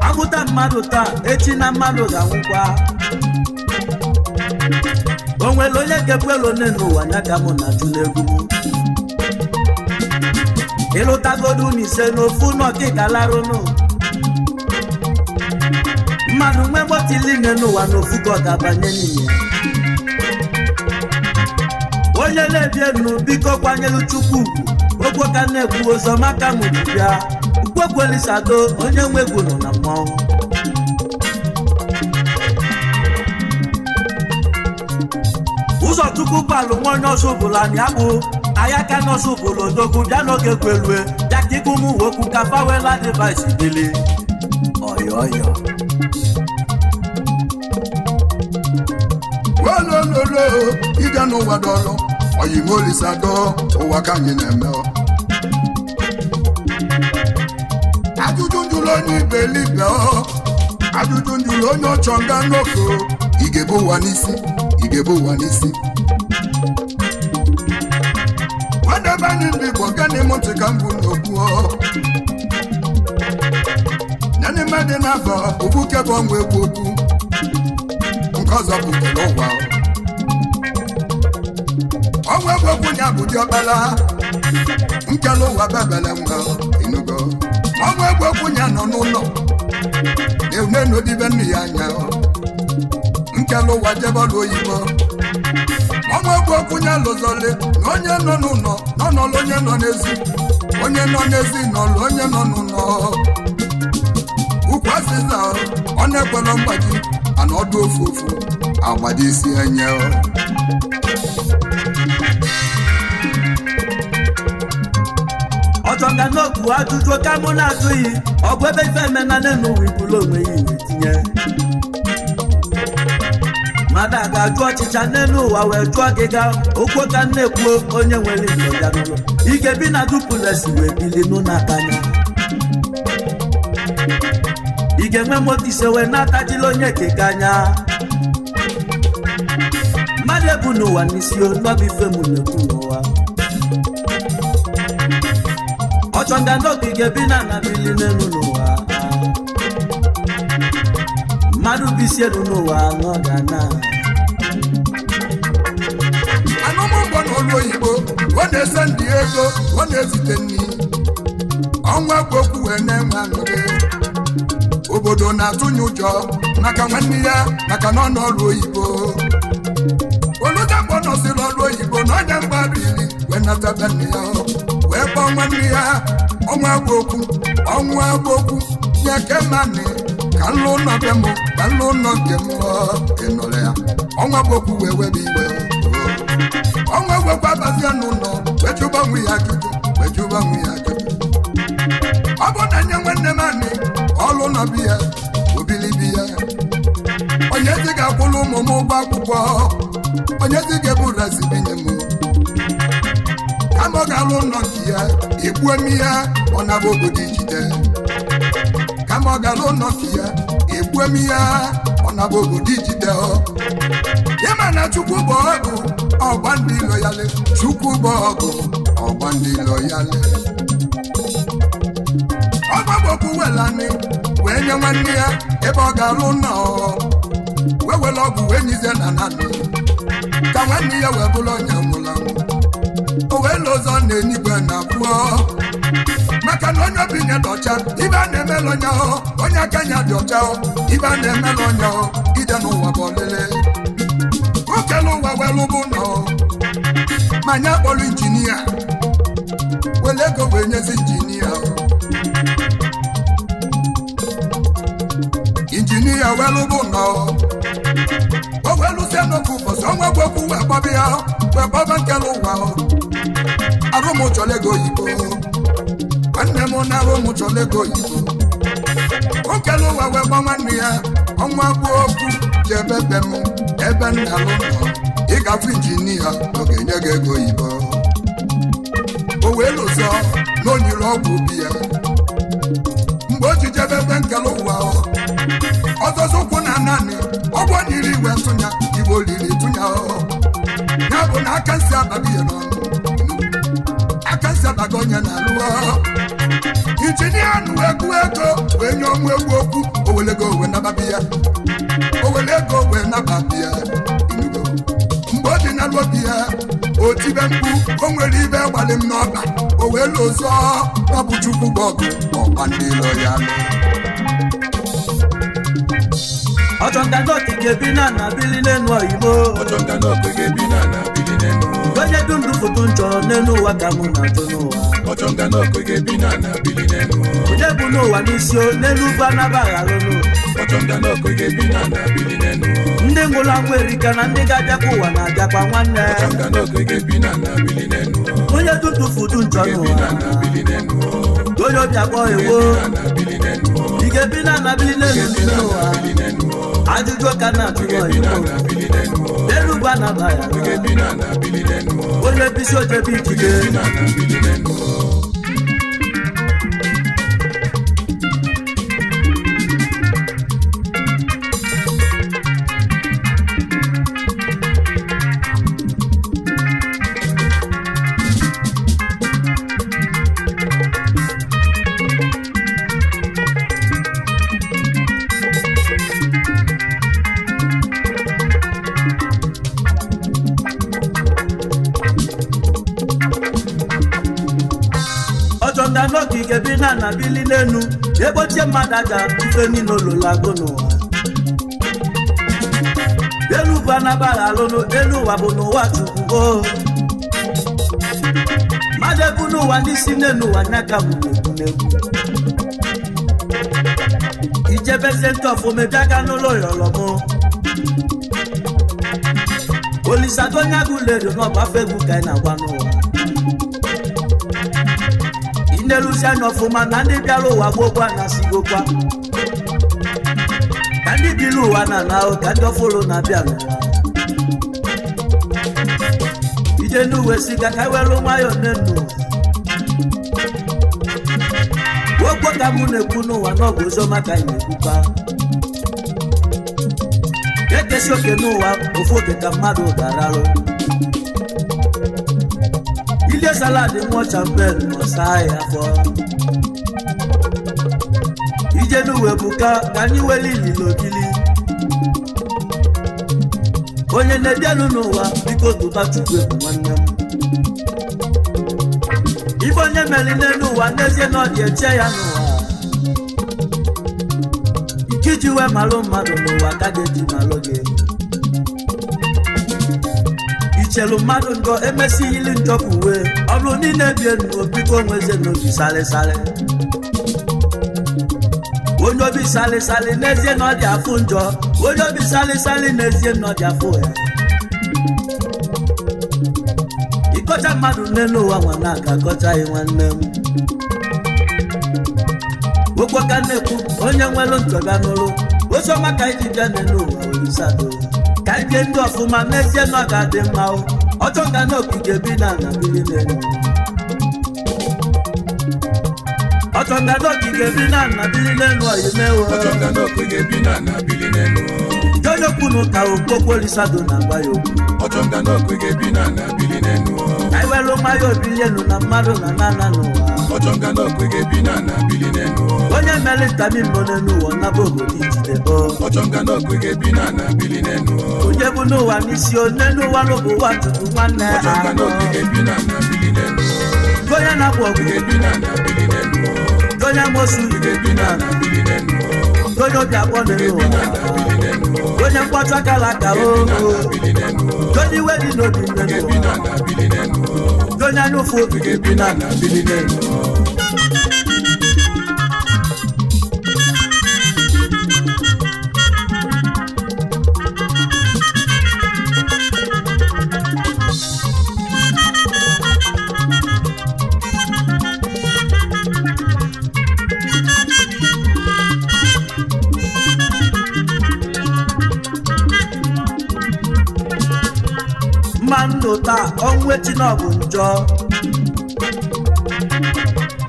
Agụta mmadụ taa echi na mmadụ ga-anwụkwa. O nwere onye kekwelo n'ụwa ya ka mụ na-ajụ n'egwu m. Ịlụtagodu n'ise n'ofu n'ọkịka larụnụ. Mmadụ nwe gbọtili n'ụwa n'ofu ka ọ ga-abanye n'ime. Onye na-ebi enu biko kwanyelu Chukwu ugwu. Okwe ka na-ekwu ọzọ maka mụ ji bịa. Ukwekwelịsado onye nwe egwu nọ na mmọnwụ. Ụzọ Chukwu gbalụ nwa onye ọzọ bụla anyị abụ. Ayaka n'ọzọ bụla odogwu bịa n'oge kwelue. Ya ka ikwu mụ okwu ka fawela device dịlị. Ọyọyọ.
olololo ije n'ụwa dọrọ oyimolisa dọ ụwa ka anyị na-eme ajụjụ njụrụ onye ibelibe ajụjụ njụrụ onye ọchọ nga n'oko igebe ụwa n'isi nwadebe anyị ndị Igbo gana ịmụntị ka mbụ n'okwu nyanị mmadụ na-abọ okwu kebe ọnwa egwu okwu nke ọzọ bụ kele ụwa ọnwa egwu okwu nya bụ diọkpala nkele ụwa bebele nwa inugo ọnwa egwu okwu nya nọ n'ụlọ na-enodibe nne ya anya nkele ụwa jebọlụ oyibo ọnwa egwu okwu nya lụzọle na onye nọ n'ụlọ nọnọlụ onye nọ n'ezi nọlụ onye nọ n'ụlọ ukwu asịza ọ na-ekwelọ mgbaji ana ọdụ ofu agbado isi enye
ọchọga n'okwu ajụjụ ka mụ na-atụghị ọgwụ ebe ife emena n'ụwa ibulu onwe ya iwe tinye mmadụ a ga-ajụ ọchịcha n'elu ụwa wee jụọ ọgịga okwu ka na-ekwu onye nwere njem ya n'ụlọ ike bi na dupulesi wee bili n'ụlọ akanya ị ga-enwe moto ise wee na-atajila onye keke anya mmadụ ebu n'ụwa n'isi n'ọbụ ife m na-ekwu n'ụwa ọchọnga n'ogige bi na anabili n'elu n'ụwa mmadụ bisi elu n'ụwa n'ọga na
anụmụgbọ n'olu oyibo ọ na-ese ndị ego ọ na-ezite nni ọnwa egwu okwu wee na-enwe aṅụrị obodo na-atụnye ụjọ maka nwanne ya maka na ọ n'ọrụ oyibo oludakpọ nọsịrị ọrụ oyibo na onye mgbabili wee nataba nne ya wee kpọọ nwanne ya ọnwa egwu okwu ya kemani ka nlụ ụlọ be m ka nlụ ụlọ nke m ịnụrụ ya ọnwa egwu okwu wee webe iwe ọnwa egwu okwu abazie n'ụlọ wee jụba nwe ya ajụjụ ọ bụ na nye nwanne m anị ọlụ nọ bi ya obilibi ya onye ezi ga-akwụlụ ụmụ m ụgwọ akwụkwọ onye ezi ga-ebu resi binye m kama ọ ga-alụ ụlọ nke ya egbuo m ya ọ na-abụ obodo ijide kama ọ ga-alụ ụlọ nke ya egbuo m ya ọ na-abụ obodo ijide ịma na Chukwu bụ ọgụ ọgba ndị ilo ya le Chukwu bụ ọgụ ọgba ndị ilo ya le ọgbagboku welani wee nye nwanne ya ebe ọ ga-alụ nọ wee were ọgwụ wee nyizie na nanị ka nwanne ya wee bụrụ onye nwụrụ anwụ o wee lụ ụzọ na-enigwe na abụọ maka na onye obinye dị ọcha ibe a na-emela onye onye aka nya dị ọcha ibe a na-emela onye ide n'ụwa bụ ọlele okele ụwa wee lụbụ nọ ma nye akpọrọ injinia wele ego wee nyezi injinia injinia welu bụ nọ o welu sie n'ofu ụbọchị ọnwa egwu okwu wee kpọba ya wee kpọba nkele ụwa arụmụ chọrọ ego oyibo nwanne m na arụmụ chọrọ ego oyibo okele ụwa wee gba nwanne ya ọnwa egwu okwu ji ebe be m ebe nna lụ nọ ịgafe injinia ọ ga-enye gị ego oyibo o wee lụzọ na o nyiri ọgwụ obi ya mgbe o ji jebe ebe nkele ụwa ọzọzọ ụkwụ na naanị ọgwụ nyiri iwe tụnya igbo liri tụnya ya bụ na aka nsi abaghị ya n'ọnụ aka nsi abaghị onye na-alụ injinia nụwa egwu ego wee nye ọnwa egwu okwu owelego owe nababi ya owele ego wee nababi ya mgbe ọ dị na obi ya o tibe mkpu o nwere ibe gbalị m n'ọba o wee lụzọ ọ bụ Chukwu bụ ọgụ ọkwa ndị ilo ya
ọchọnga n'okike bi na anabili n'elu oyibo onye du ndụ foto nchọ n'elu ụwa ka mụ na-achọ n'ụwa onye bụ n'ụwa n'isi n'elu ugwu anabaghị alụ n'ụwa ndị ngwụla ngwa erika na ndị ga-abịakwa ụwa na-abịakwa nwanne onye du ndụ foto nchọ n'ụwa onye obi akpọ ewo ị ga-ebi na anabili n'elu n'ụwa ajụjụ ka na-atụrụ oyibo elu bana baya
Kwige bina na bili nenu
onye bisi oje bi
Kwige
jide
bina na bili nenu
Ojonga no kike bina na bili nenu ebo tie madaga ife ni no lo lagono elu bana bala lono elu wabono watu go made bunu wandi sinenu wanaka munegu ijebe sento fo me daga no lo yolomo polisa to nyagule no ba fegu kai na wanu Nelusian of woman and the gallow wagwa na sigokwa. Kandi bilu wana now kandi follow na biano. Idenu wesiga kawelo mayo nenu. Wogwa kamune kuno wanogo zo makai nekupa. Kete shoke noa ofoke kamado daralo. Ile salade mo champel mo sai afo Ije nu webuka kanyi weli lilobili Onye ne bianu nuwa biko tuba chukwe mwanne Ibo nye meline nuwa nezie no die che ya nuwa Ikijiwe malo madu nuwa kageji maloge Chelu madu ngo emesi ili njokuwe Oblu ni nebienu obiko mweze nobi sale sale Onyobi sale sale nezie no di afunjo Onyobi sale sale nezie no di afuwe Ikocha madu nenu wa wanaka kocha iwanemu Wokwa kaneku onye nwelo ntoga nolo Oso maka ijija nenu wa olisado Kaije ndo fuma nezie no gade mao Ojonga no kige bina na bili nenu Ojonga no kige bina na bili nenu ayimewo
Ojonga no kwige bina na bili nenu
Jojo kunu ka okoko lisado na bayo
Ojonga no kwige bina na bili nenu
Aiwelo mayo bilenu na mado na nana no
Ojonga no kwige bina na bili nenu
Onye mele tami monenu wona bogo dijide bo
Ojonga no kwige bina na bili nenu
Onye bunu wa nisio nenu wa lobo wa tutu wane
Ojonga no kwige bina na bili nenu
Goya na bogo
Kwige bina na bili nenu
Goya mosu
Kwige bina na bili nenu
Goyo biabo nenu
bina na bili nenu
Goya kwata kalaka o
bili nenu
Goyi wedi no bi nenu
bina na bili nenu
Goya nufu
Kwige bina na bili nenu
Mandota onwe chinobu njo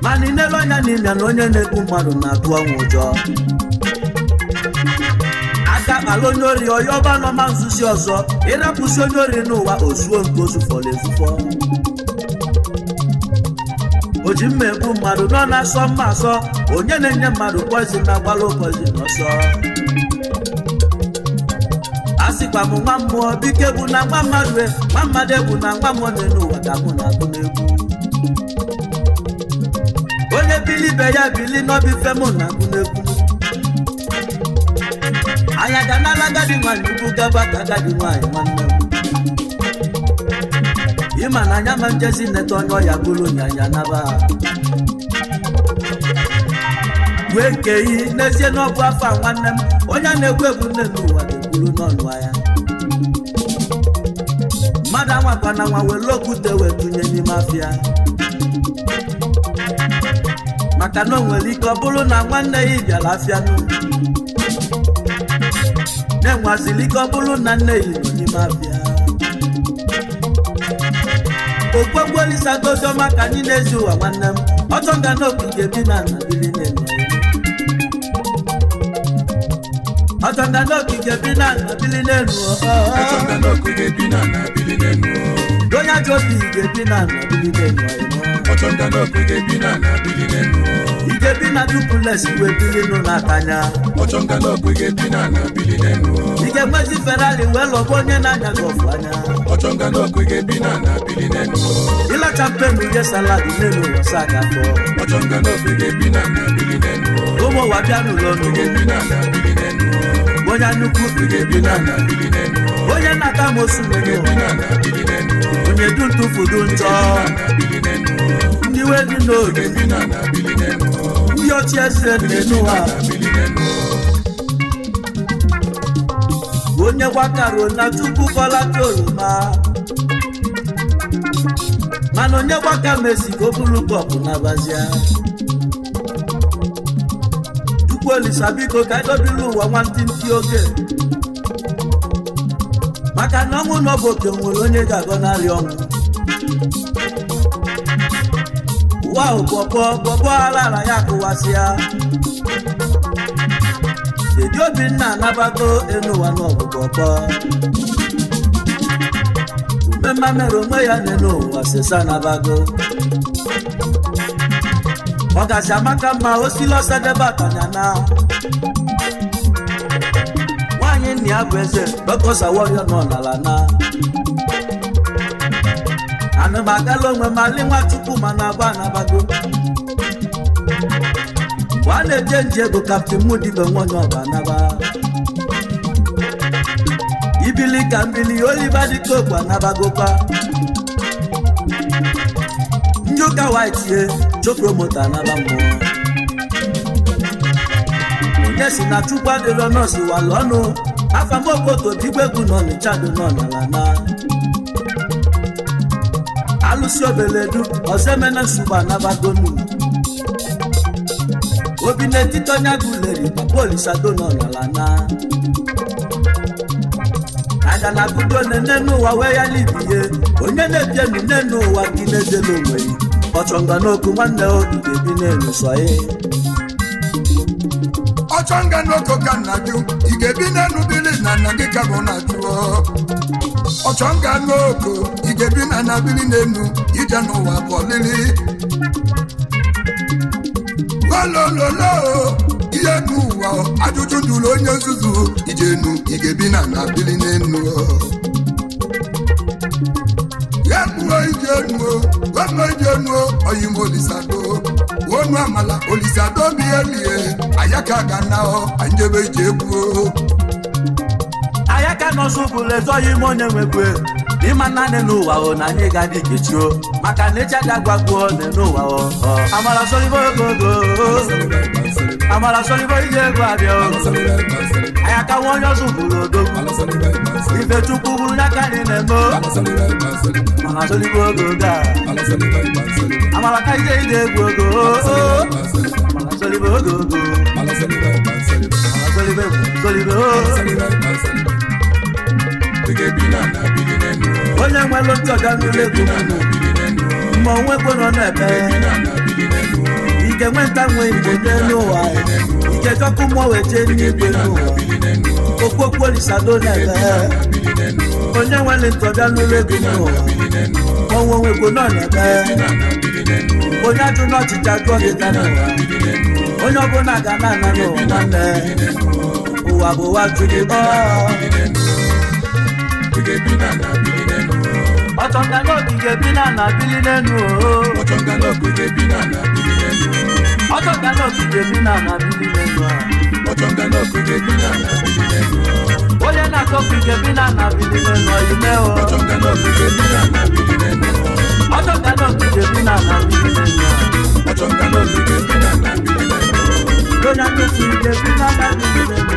Mani nelo nya ni nya no nye neku madu na tu onjo Aka balonyori oyoba no manzusi ozo Ira pusonyori no wa osuo nkosu folefufo Ojimme ku madu no na so maso onye nenye madu poison na gwalo poison oso Asikwa mu mammo bike bu na mamadwe mamade bu na mammo nenu wada mu na kunegu Onye bili be ya bili no bi fe mu na kunegu Aya gana la gadi nwanyi bu gaba gadi nwanyi nwanne Ima na nyama njezi netonyo ya gulu nyanya naba Wekei nezie no bu afa nwanne m Onye na-egwu egwu nenu wada gulu n'ọnụ ya Mada nwa na nwa wele okwute wetunye n'ime afịa Maka na o nwere ike ọ bụrụ na nwanne ya bịara afịa nụ Na-enwazili ike ọ bụrụ na nne ya nọ n'ime afịa
Olisa dojo maka ni nezu wa nwannem Otonga no kige bina na biline Otonga no kige bina na biline
Otonga no kige bina na biline
Donya jobi kige bina na biline
Otonga no kige bina na biline
Ige bina dupulesi we biline na tanya
Otonga no kige bina na biline
Ige mwezi Ferrari welo bonye na nyagofanya
Otonga no kige bina na biline
Ila champenu ye saladi nenu wasaka fo
Otonga no kige bina na biline
Como wabianu lono
kige bina na biline
Bonya nuku
kige bina na biline
Bonya nakamosu
kige bina na biline
Onye duntu fudunjo Niwe dino
kige bina na biline
Yo tiese nenuwa Onye wakaro na tupu kola toluma Mano onye waka mesi kobulu kopu na bazia Tupu Olisabiko kaido bilu wa wantinti oge Maka nongu noboke mwolo onye gagonari ongu Wow, bobo alara ya kuwasia Dedio binna nabago enu wa no bobo Umema mero mweya nenu wa sesa nabago Wakasha makama osilo sadeba kanyana Wanyi ni abweze Dokosa warrior no nalana Anu magalo mwe malimwa chupu manaba nabago Wane jenje go Captain Moody be wonyo banaba Ibili kambili Oliver di kokwa nabago pa Njoka white ye jo promoter nabamo Onyesi na chupa de lono si wa lono Afamoko to digbegun no ni chado no nalana Alusio beledu ozemena suba nabagonu Obine titonya guleri Polisa dono nalana Agana gudo nenu wa weya libiye Onye nebienu nenu wa kinezelo wei Otonga no kumande o igebine nusoye
Otonga no kokanaju igebine nubili na nagika bonaju Otonga no ko igebine na bili nenu ija no wa bolili Lolo iyenu wa ajuju ndulo onye nzuzu ijenu igebine na bili nenu ijenu oyimo Olisado wonu amala Olisado bi elie ayaka gana anjebe jebu
Ayaka no subule to yimo nyemegwe Imana nenu wa o na nyega dikechio maka necha gagwagwo nenu wa o Amala solibo gogo Amala solibo ijego abio Ayaka wonyo subule do Ife chukwu nyakani nemo Amala solibo gogo Amala kaije ide gogo Amala solibo gogo Amala solibo Onye nwelo ntoga nule gumanu Mmo nwekwo no nebe Ike nwenta nwe igbo n'elu wa Ike toku mwo weje n'igwe n'ụwa Okpokwo Olisado nebe Onye nwelo ntoga nule gumanu Onwe nwekwo no nebe Onye aju n'ọchịcha jụọ gị ga n'ụwa Onye ọbụla ga na-ana n'ụwa nwanne Ụwa bụ ụwa jụrụ Otonga no kige bina na bili nenu
Otonga no kige bina na bili nenu
Otonga no kige bina na bili nenu
Otonga no kige bina na bili nenu
Oye na ko kige bina na bili nenu Yumeo
Otonga no kige bina na bili nenu
Otonga no kige bina na bili nenu
Otonga no kige bina na bili nenu
Oye na ko kige bina na bili nenu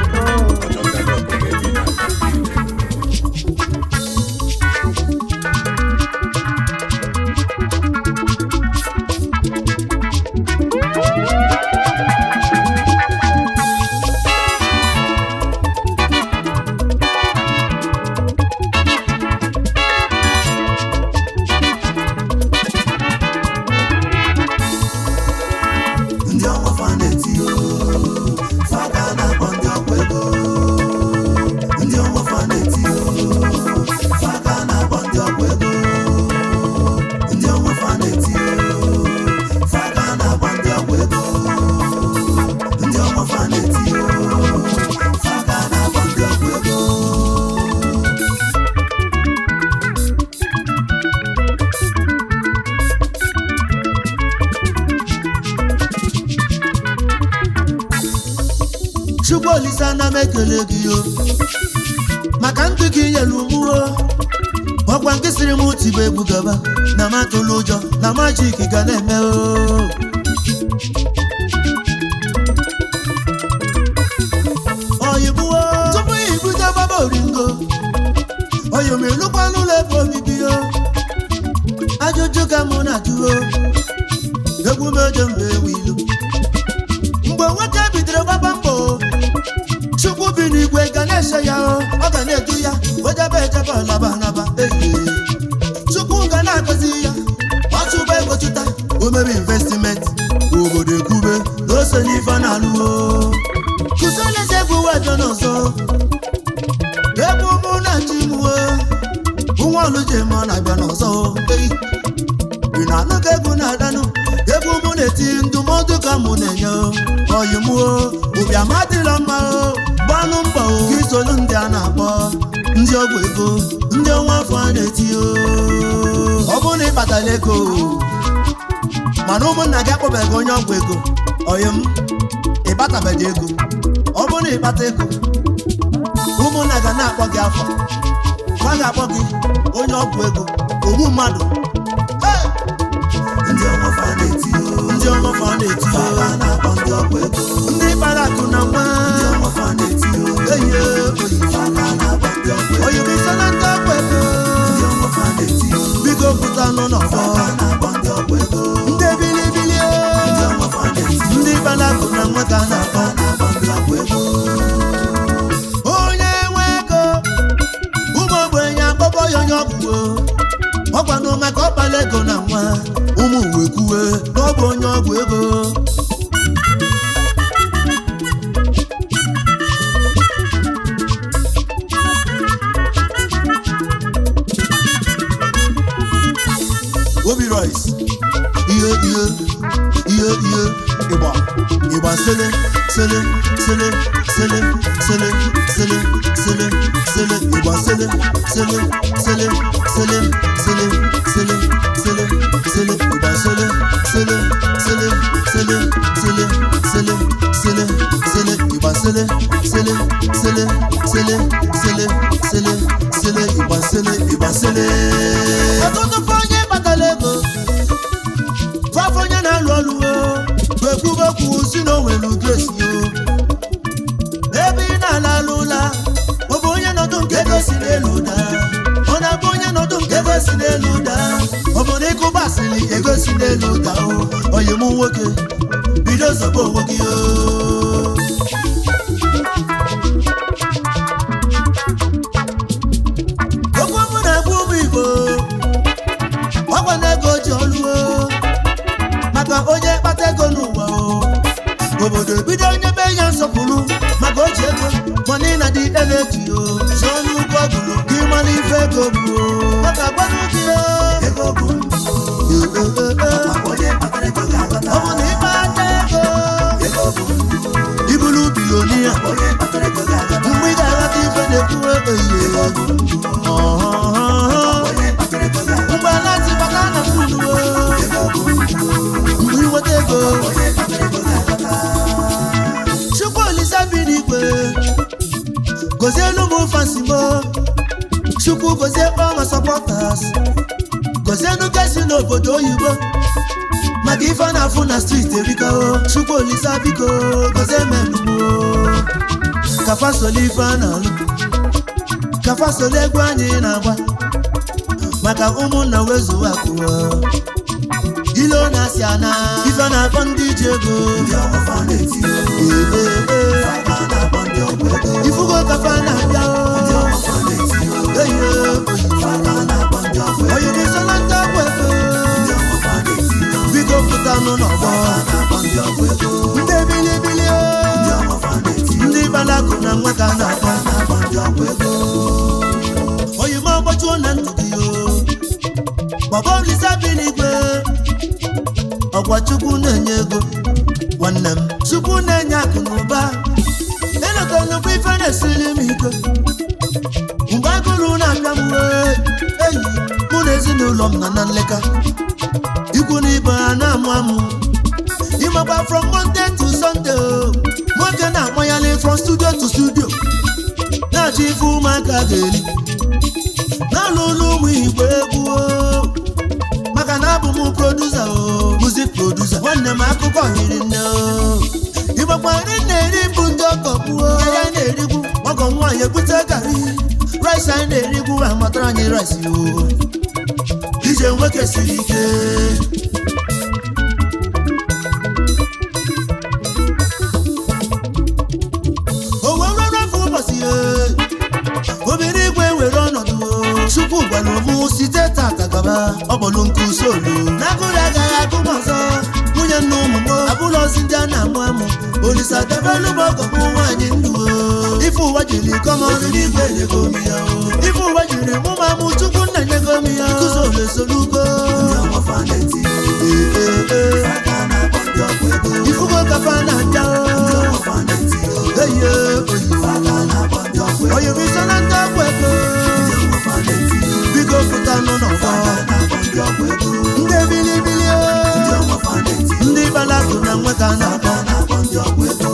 Otonga no kige bina
Olisa na mekele gị o maka ndụ gị nyelu mụo ọkwa nke siri m tibe egwu gaba na matụlụ ụjọ na majik ga na-eme o oyibuo tupu ibute gbaba oringo oyomelukwanụ ụlọ ebe obibi o ajụjụ ka mụ na-ajụo egwu mejo mgbe ewu ilu mgbe nwoke bidoro gbaba mbọ Chukwu bi n'igwe ga na-ese ya o ọ ga na-edu ya ojebe ejebe ọlabanaba Chukwu ga na-agọzi ya ọchụba ego chụta omebe investiment obodo ekwube na ose n'ife na-alụ o kụzoleze egwu wedo n'ọzọ egwu mụ na chi mụo nwa ọlụjem ọ na-abịa n'ọzọ ị na-anụ ka egwu na-adanụ egwu mụ na-eti ndụmọdụ ka mụ na-enye oyi mụo ụbịam adịrọ mma gbanụ mbọ gị solu ndị a na-akpọ ndị ọgwụ ego ndị ọnwa afọ a na-eti ọ bụrụ na ịkpatara ego mana ụmụnna gị akpọbeghị onye ọgwụ ego oyi m ịkpatabeghị ego ọ bụrụ na ịkpata ego ụmụnna ga na-akpọ gị afọ ha ga-akpọ gị onye ọgwụ ego ogbu mmadụ ndị ọnwa afọ a na-eti ndị kpara akụ na nwa oyibisa na ndị ọgwụ ego biko pụta n'ụlọfọ ndị bilibili ndị kpara akụ na nwa ka na-akpọ onye nwe ego ụmụ ogbenye akpọkọ ya onye ọgwụ ọgwanụ maka ọkpala ego na nwa ụmụ uwe kwuwe na ọ bụ onye ọgwụ ego Obi Royce ihe ịgba sele ịgba sele ịgba ịgba sele ọtụtụ onye kpatara ego fafọ onye na-alụ ọlụ ekwubekwu si na onwere gresi ebe ị na-ala alụ ụla ọ bụ onye nọdụ nke ego si n'elu ụda ọ na-abụ onye nọdụ nke ego si n'elu ụda obodo ịkụbasịrị ego si n'elu ụda oyi mụ nwoke bido zọba onwe gị okwu mụ na-egbu ụmụ Igbo ọgwa na ego ji ọlụo maka onye kpata ego n'ụwa obodo ebido onye be ya nsọpụrụ maka o ji ego mana ị na dị eleji so n'ugwu ọgụrụ gị mana ife ego bụ maka gwanụ gị ego bụ ọ bụ na ịkpata ego ibulu bilonia mgbe ị ga-aghọta ife na-ekwuwe ehihie mgbe alati bata na mkpụrụ mgbe inweta ego Chukwu Olisa bi n'igwe gozie elu m fansimo Chukwu gozie ọma supporters gozie nuke si n'obodo oyibo maka ife na-afụ na street erika Chukwu Olisa biko gozie menugbo kafa soli ife a na-alụ kafa soli egwu anyị na-agba maka ụmụnna wezuwa akụwa ilo na-asị ana ife na-akpọ ndị ji ego ifugo kafa na-abịa oyirisola ndị ọgwụ ego biko pụta n'ụlọgbọ ndị bilibili ndị balakụ na nwa ka na-akpọ oyime ọgbọchuo na ndụ gị Baba Olisa bi n'igwe ọgwa Chukwu na-enye ego nwanne m Chukwu na-enye akụ na ụba elotolukwu ife na-esiri m ike mgbe agụrụ na-abịa m enyi mụ na ezinụlọ m nọ na nleka ikwu na ibe ha na-amụ amụ ịmakwa from Monday to Sunday nwoke na-akpanyala from from studio to studio na-achọ ife ụmụaka ga-eri na-alụ ụmụ Igbo egwu maka na abụ m producer music producer nwanne m akụkọ hiri nne Igbokwa nri na-eri mbụ ndị ọkọkwu ya na-erigwu ọgọ nwaanyị ebute gari rice anyị na-erigwu amatara anyị rice ije nwoke siri ike obìnrin igwe nwere ọnọdụ Chukwu gwara ụmụ site tata gaba ọbọlụ nke usoro n'agụrụ agaghị agụm ọzọ nwunye nna ụmụ m abụla ozi ndị a na-amụ amụ Olisa debelu m ọgọbụ nwaanyị ndụ ife ụwa jiri kọmọrụ n'igwe nyego m ya ife ụwa jiri mụmamụ Chukwu nna nyego m ya kụzoro esolugo ifugo kafa na nja eye oyi biso na ndị ọgwụ ego bigo pụta n'ụlọ ndị bilibili ndị balakụ na nweta na-akpọ ndị ọgwụ ego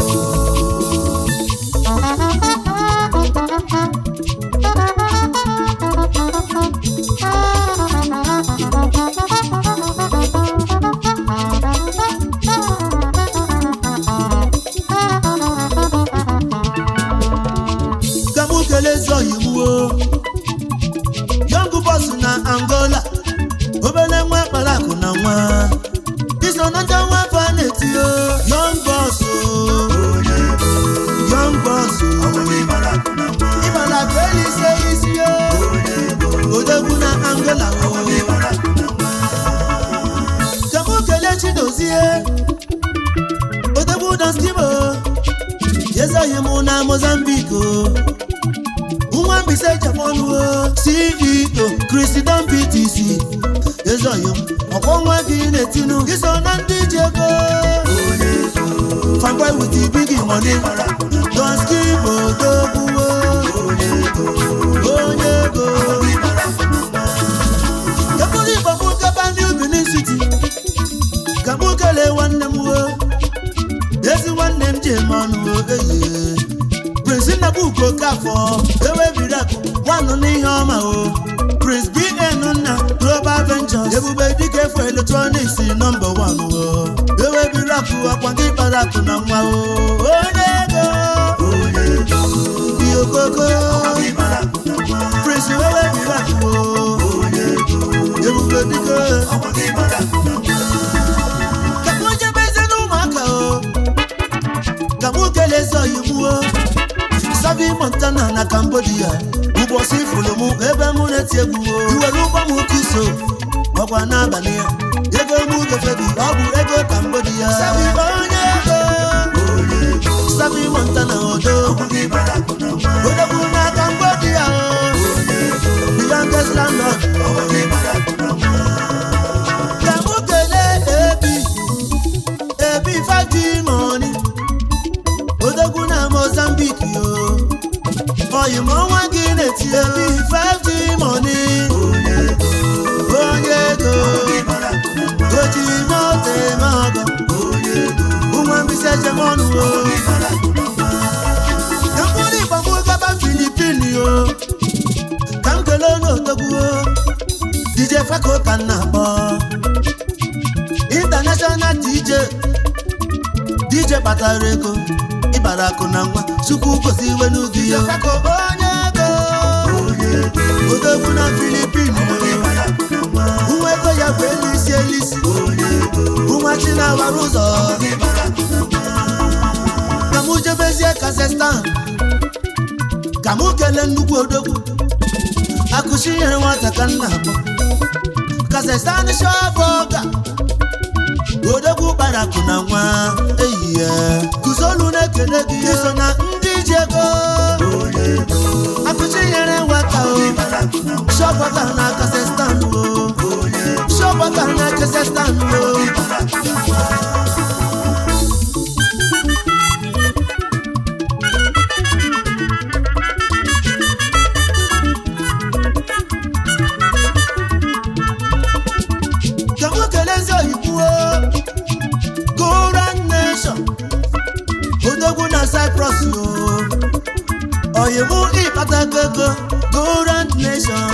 Young boss na Angola obele nwa kpalakụ na nwa iso na ndị nwa faneti young boss ibala kweli isi odegwu na Angola kamu kele Chidozie odegwu na Skibo yezaghị m na Mozambique nwa mbise Japonu CEO Christian BTC ezoyim ọkọ nwa gị na-etinu iso na ndị ji ego fine boy with the big money don't skip odogwu onye ego ekpuru Igbo gaba New Benin City ka mụ kelee nwanne m ezi nwanne m ji eme ọnụ Prince Nnabuko Kafọ ewebiri akụ nwanụ n'ihe ọma Prince BN nna Global Ventures ebube dike for electronics number 1 ewebiri akụ akwa gị kpara akụ na nwa onye ego Biokoko Prince ewebiri akụ ebube dike ka mụ jebeze n'ụmụaka ka mụ kelee Zoyimuo Savi Montana na Cambodia ụbọchị ifuru m ebe m na-eti egwu iwere ụgbọ m kuso ọgwa n'abalị ya ego m gefebi ọ bụ ego Cambodia Savi onye ego Savi Montana odogwu na Cambodia the youngest landlord ka mụ kelee ebi 5G money odogwu na Mozambique oyi m ọnwa gị na-eti ebi 5G money onye ego oji mote eme ọgọ ụmụ mbisi ejemọnụ ka mkpụrụ Igbo gaba Filipini ka m kelee n'odogwu DJ Fako ka m na-akpọ international DJ kpatara ego ịbara akụ na nwa Chukwu gosi iwe n'ubi ya onye ego odogwu na Filipin nwa ego ya bụ elisi nwa chi na-awara ụzọ ka mụ jebezie Kazakhstan ka mụ kelee nnukwu odogwu akụchi nyere nwata ka nna akpọ Kazakhstan shọbọga odogwu kpara akụ na nwa eyiye kuzolu na-ekele gị iso na ndị ji ego akụchi nyere nwata shọbọga na Kazakhstan shọbọga na Kazakhstan Cyprus Oyimu Ipatagogo, Golden Nation.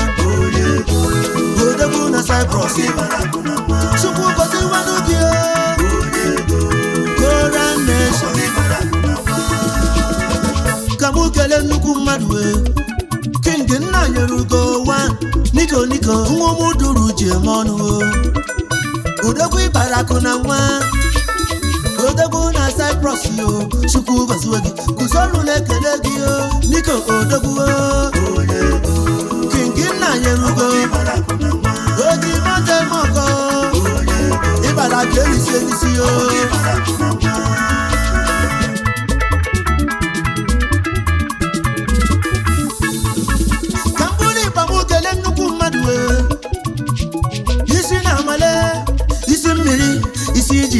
Odegu na Cyprus. Chukwu gozi wanugio. Golden Nation. Kamu kele nnukwu mmadụ King nna yerugo one. Niko umumu duru jemonu. Odegu Ibaraku na nwa. Odegu na Cyprus yo. Chukwu gozi wegi. Kuzolu lekele gi yo. Niko Odegu King nna yerugo. Oji mate moko. Ibaraku elisi yo.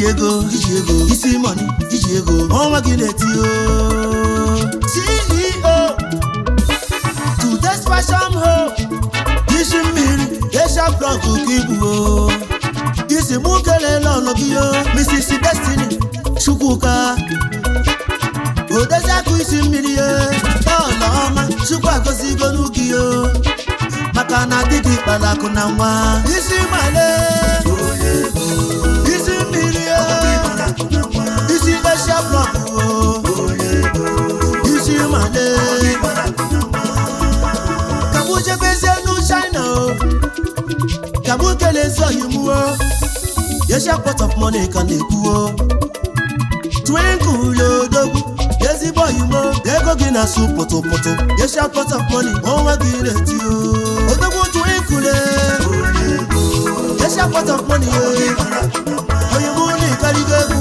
Ego, isi money, ego, ọnwa gị na-eti CEO, today's fashion home, isi mmiri, Asia blog kibu isi mụ kelele ọnụ gị Mrs. Destiny, Chukwuka, odezi akụ isi mmiri ọla ọma, Chukwu agọzigo n'ugi maka na dị gị kpara akụ na nwa, isi male. Isi Asia block Isi mane Kamu jebeze nu China Kamu kele so yimu Asia pot of money kan eku Twinkle dogu Yezi boy mo Ego gina su poto Asia pot of money Onwa gire ti Odogu twinkle Asia pot of money Oyimu ni kaligeku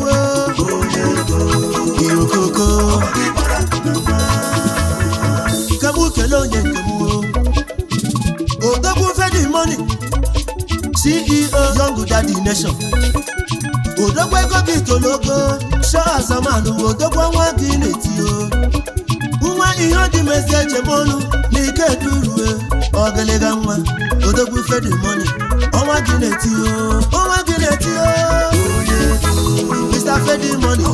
Irokoko Kamu kelonye kemu Odogwu Fedi Money CEO Young Daddy Nation Odogwu ego bitologo Show Azamanu Odogwu nwa gị na-eti nwa ihe dị meseje monu n'ike durue Ogelega nwa Odogwu Fedi Money Ọnwa gị na-eti Ọnwa gị na-eti Mr. Fedi Money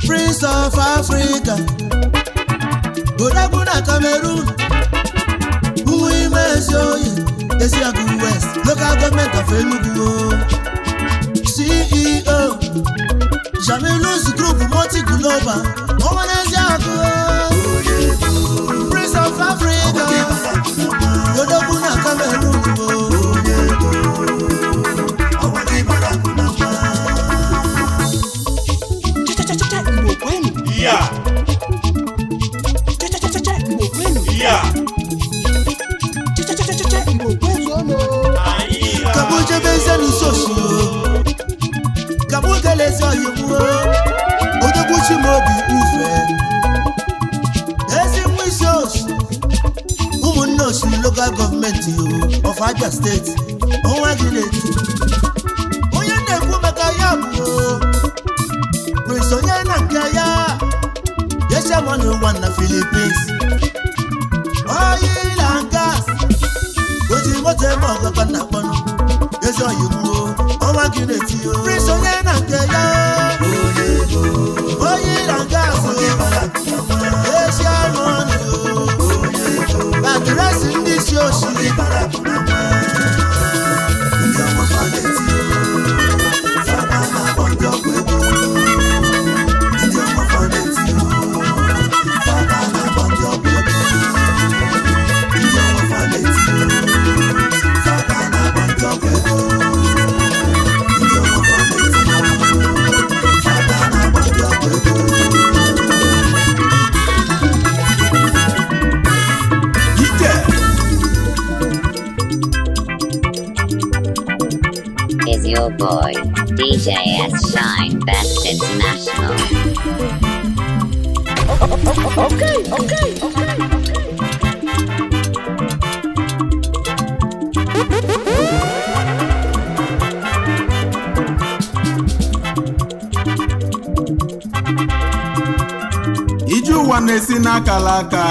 Prince of Africa, Odaguna Cameroon, Uimezoye, Esiagu West, local government of Enugu, CEO, Jamilus Group Multi Global, Prince of Africa, Odaguna Cameroon.
Yeah.
Kabuje bezenu soshio Kabuje lezo yimu Odeguchi mobi ufe Ezi mwisos Umunoshi local government of Abia State Onwa Gileti Onye nekwu maka ya bụ Prince onye na nke ya Yesha money one na Philippines Oil and gas Oji mote mogo kana kono Yezo yimu Onwa gị na-eti Prince onye na nke ya Oil and gas Yesha money Adresi ndị si oshi
Is your boy, DJ S Shine Best International.
Okay. ije ụwa na-esi n'akala aka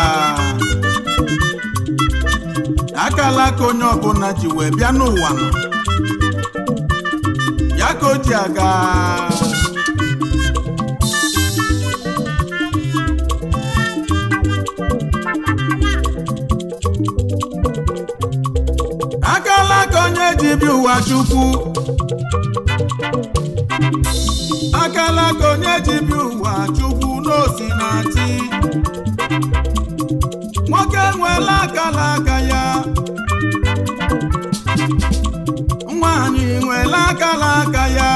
onye ọbụla ji wee bịa n'ụwa nọ ya ka o ji aga akala aka onye ji bịa ụwa Chukwu akala aka onye ji bịa ụwa Chukwu n'osi na chi nwoke nwela akala aka ya nwaanyị nwela akala aka ya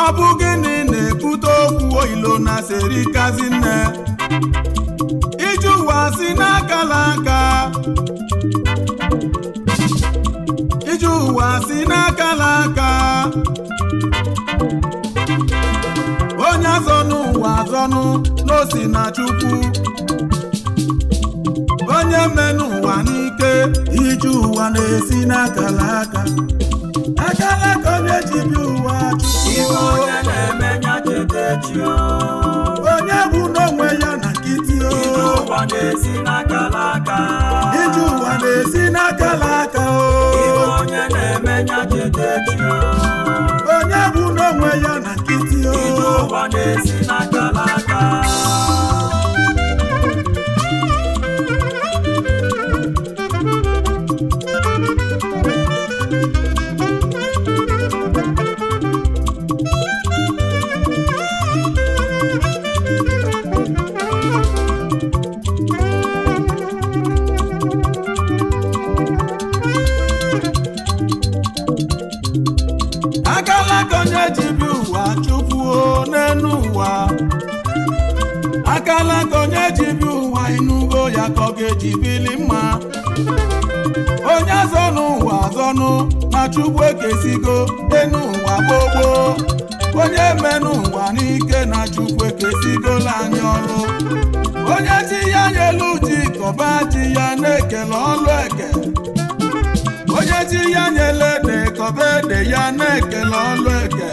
ọ bụ gịnị na-ebute okwu oilo na serikazi nne ije ụwa si n'akala aka ije ụwa si n'akala aka onye azọnụ ụwa azọnụ n'osi na Chukwu onye menụ ụwa n'ike ije ụwa na-esi n'akala aka akala aka onye ji bịa ụwa Chukwu onye na-eme ya chetechi onye bụ n'onwe ya na nkịtị ije ụwa na-esi n'akala aka ije ụwa na-esi n'akala aka onye na-eme ya chetechi onye bụ n'onwe ya na nkịtị ije ụwa na-esi n'akala aka akala aka onye ji bịa ụwa Chukwu n'elu ụwa akala aka onye ji bịa ụwa ịnụgo ya ka ọ ga-eji bili mma onye azọnụ ụwa azọnụ na Chukwu ekesigo enu ụwa gbogbo onye menụ ụwa n'ike na Chukwu ekesigola anyị ọrụ onye ji ya nyelu ji kọba ji ya na-ekele ọlụ eke onye ji ya nyele ede kọba ede ya na-ekele ọlụ eke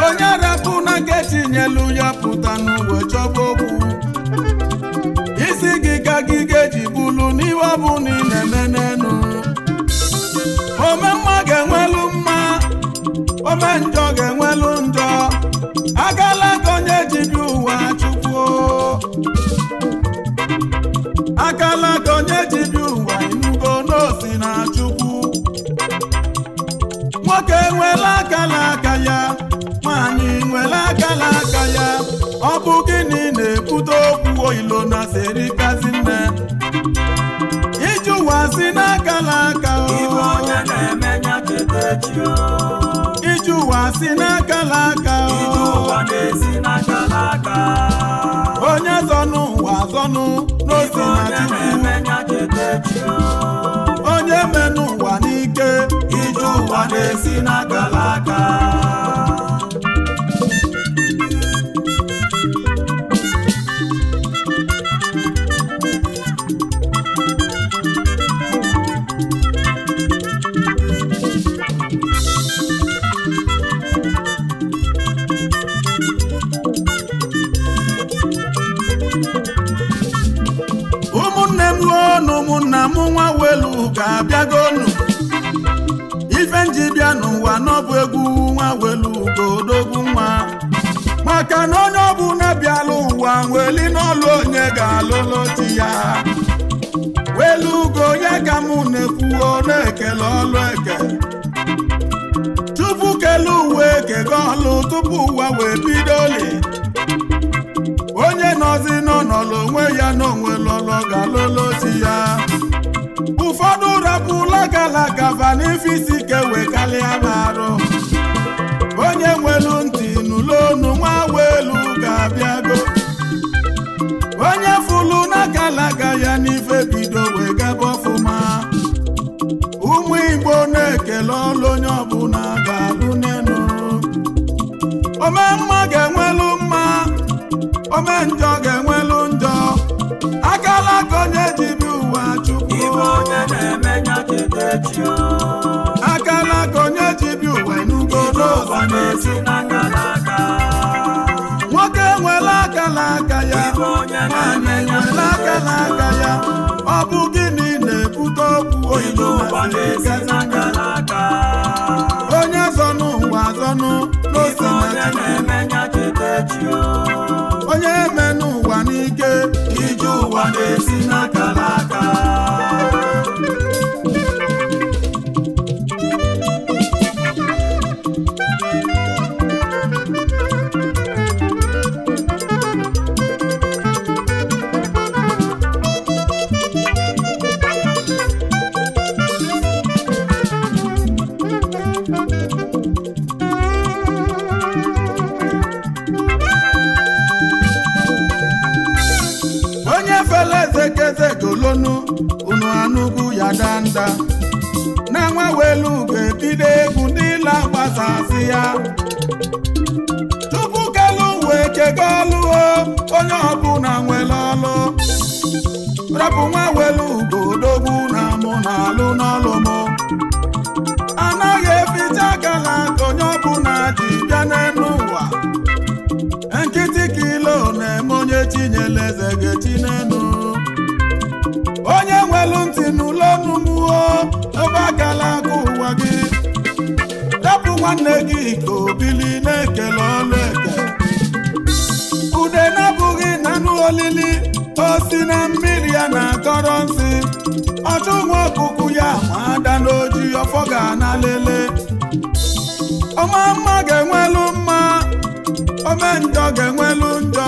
onye rapụ na nkechi nyelu ya pụta n'uwe chọba okwu isi gị ka gị ga-eji bulu n'iwe ọ bụ na ị na-eme n'enu ome mma ga-enwelu mma ome njọ ga-enwelu njọ akala aka onye ji bịa ụwa Chukwu akala aka onye ji bịa ụwa ịnụgo n'osi na Chukwu nwoke nwela akala aka ya nwaanyị nwela akala aka ya ọ bụ gịnị na-ebute okwu oilo na serikazi nne ije ụwa si n'akala aka ije ụwa si n'akala aka onye zọnụ ụwa zọnụ n'osi na Chukwu onye menụ ụwa n'ike ije ụwa na-esi n'akala aka ụmụnne m na ụmụnna m nwa welu ga-abịagonu ife nji bịa n'ụwa n'ọbụ egwu nwa welu godogwu nwa maka na onye ọbụla bịala ụwa nweli n'ọlụ onye ga-alụlụ chi ya welu ugo ya ka mụ na-ekwuo na-ekele ọlụ eke tupu kele uwe ekega ọlụ tupu ụwa wee bidoli onye nọzi n'ọnọlụ onwe ya n'onwe lọlọ ga-alụlụ chi ya ụfọdụ rapụla galagava n'ife isi ike wekalịa arụ onye nwelu ntị n'ụlọ onu nwa welu ga-abịago onye fụlụ na galaga ya n'ife bido wee gaba ọfụma ụmụ Igbo na-ekele ọlụ onye ọbụla ga-alụ n'enu ome mma ga-enwelu mma ome njọ ga-enwelu akala aka onye ji bi ụwa enugo n'ụzọ na-esi nwoke nwere akala aka ya nwanyị nwere akala aka ya ọ bụ gịnị na-ebute okwu oyibo onye zọnụ ụwa zọnụ n'osi onye eme n'ụwa n'ike ije ụwa na-esi n'akala aka golonu unu anụgwu ya danda na nwa welu ga-ebido egwu n'ịla gbasasị ya tupu kelu wee kego ọlụ onye ọbụla nwere ọlụ rapụ nwa welu godogwu na mụ na alụ n'ọlụ mụ anaghị eficha akala ka onye ọbụla ji bịa n'elu ụwa nkịtị kilo na-eme onye chinyere eze ga-echi n'elu onye nwelu ntị n'ụlọ n'ugbo ebe akala aka ụwa gị rapụ nwanne gị ka obili na-ekele ọlụ eke ude na-abụghị na anụ olili osi na mmiri ya na-akọrọ nsị ọchụ nwa ọkụkụ ya ma ada n'oji ọfọ ga-ana lele ọma mma ga-enwelu mma ome njọ ga-enwelu njọ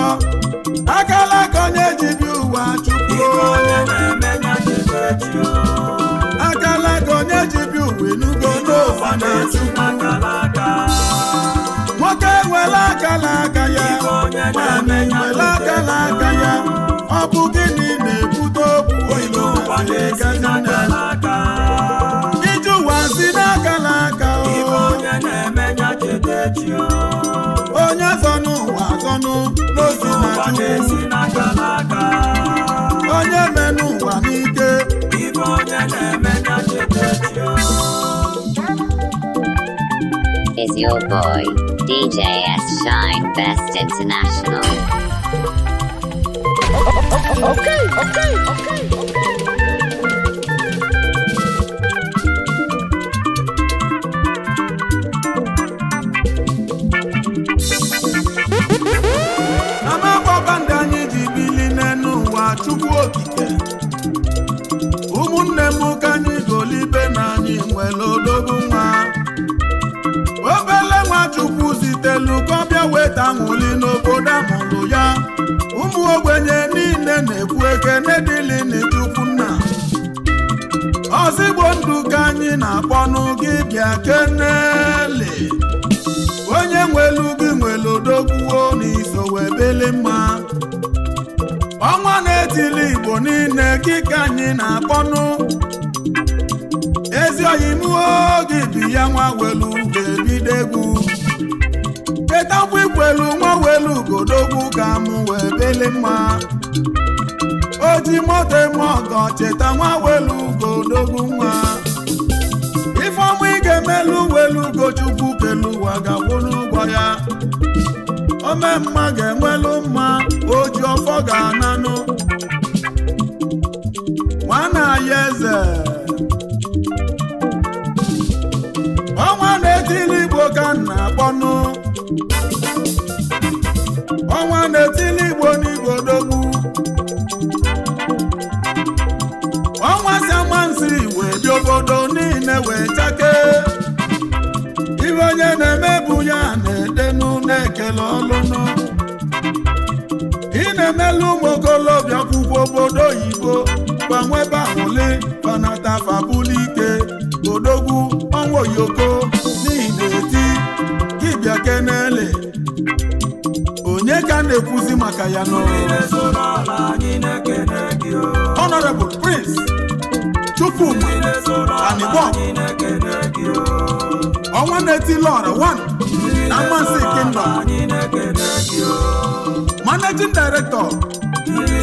akala aka onye ji bi ụwa chukwu akala aka onye ji bi ụwa enugo n'ụwa na-echukwu nwoke nwere akala aka ya nwanyị nwere akala aka ya ọ bụ gịnị na-ebute okwu oyibo ije ụwa si n'akala aka onye zọnụ ụwa zọnụ n'ozi na chukwu onye menụ ụwa n'ike
is your boy DJ S Shine Best International.
Okay.
Chukwu okike ụmụnne m ka anyị golibe na anyị nwere odogwu nwa obele nwa Chukwu zitelu ka ọ bịa weta nwụli n'obodo amụrụ ya ụmụ ogbenye niile na-ekwu ekene dịlị n'Chukwu nna ozigbo ndụ ka anyị na-akpọnụ gị bịa kenele onye nwelu gị nwere odogwu n'iso webele mma ọnwa na-etili Igbo niile gị ka anyị na-akpọnụ ezi oyimuo gị bi ya nwa welu ga-ebido egwu ketakwa ikwelu nwa welu godogwu ka mụ wee bele mma oji moto eme ọgọ cheta nwa welu godogwu nwa ifeọmụ ị ga-emelu welu gochukwu kelu ụwa ga-akwụ n'ụgwọ ya ome mma ga-enwelu mma oji ọfọ ga-ananụ nwana ya eze ọnwa na-etili Igbo ka m na-akpọnụ ọnwa na-etili Igbo n'Igbo dogbu ọnwa si amansi wee dị obodo niile wee chake ibe onye na-emebu ya na-edenu na-ekele ọlụnụ ị na-emelu ụmụ okolobịa akwụkwọ obodo oyibo gbanwebe ahụli banata fabulike odogwu ọnwa oyoko n'ihi na-eti dibịa kenele onye ka na-ekwuzi maka ya Honorable Prince Chukwuma Anigbo ọnwa na-eti Lọra 1 na Amansi Kingdom Managing Director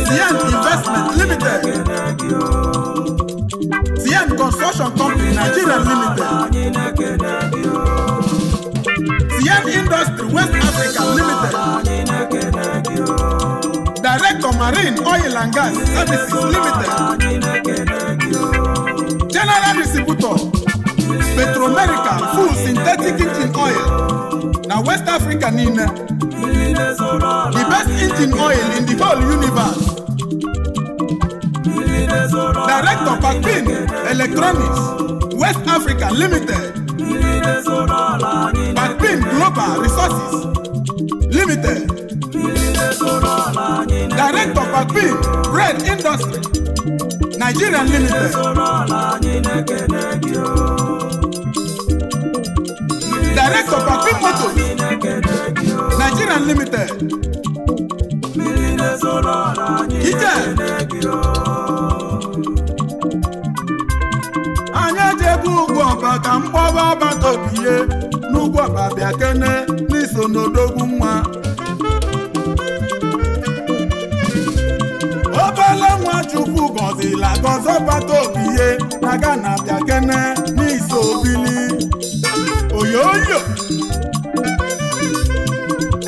CN Investment Limited CN Construction Company Nigeria Limited, Sian Industry West Africa Limited, Director Marine Oil and Gas Services Limited, General Distributor Petromerica Full Synthetic Engine Oil na West Africa niile, the best engine oil in the whole universe. Director Pakpin Electronics West Africa Limited, Pakpin Global Resources Limited, Director Pakpin Bread Industry Nigeria Limited, Director Pakpin Motors Nigeria Limited, Ije anya jebu ugwu ọba ka mkpọba ọbatobiye n'ugwu ọba bịa kene n'iso n'odogwu nwa obele nwa Chukwu gọzila gọzọ ọbatobiye na Ghana bịa kene n'iso obili oyoyo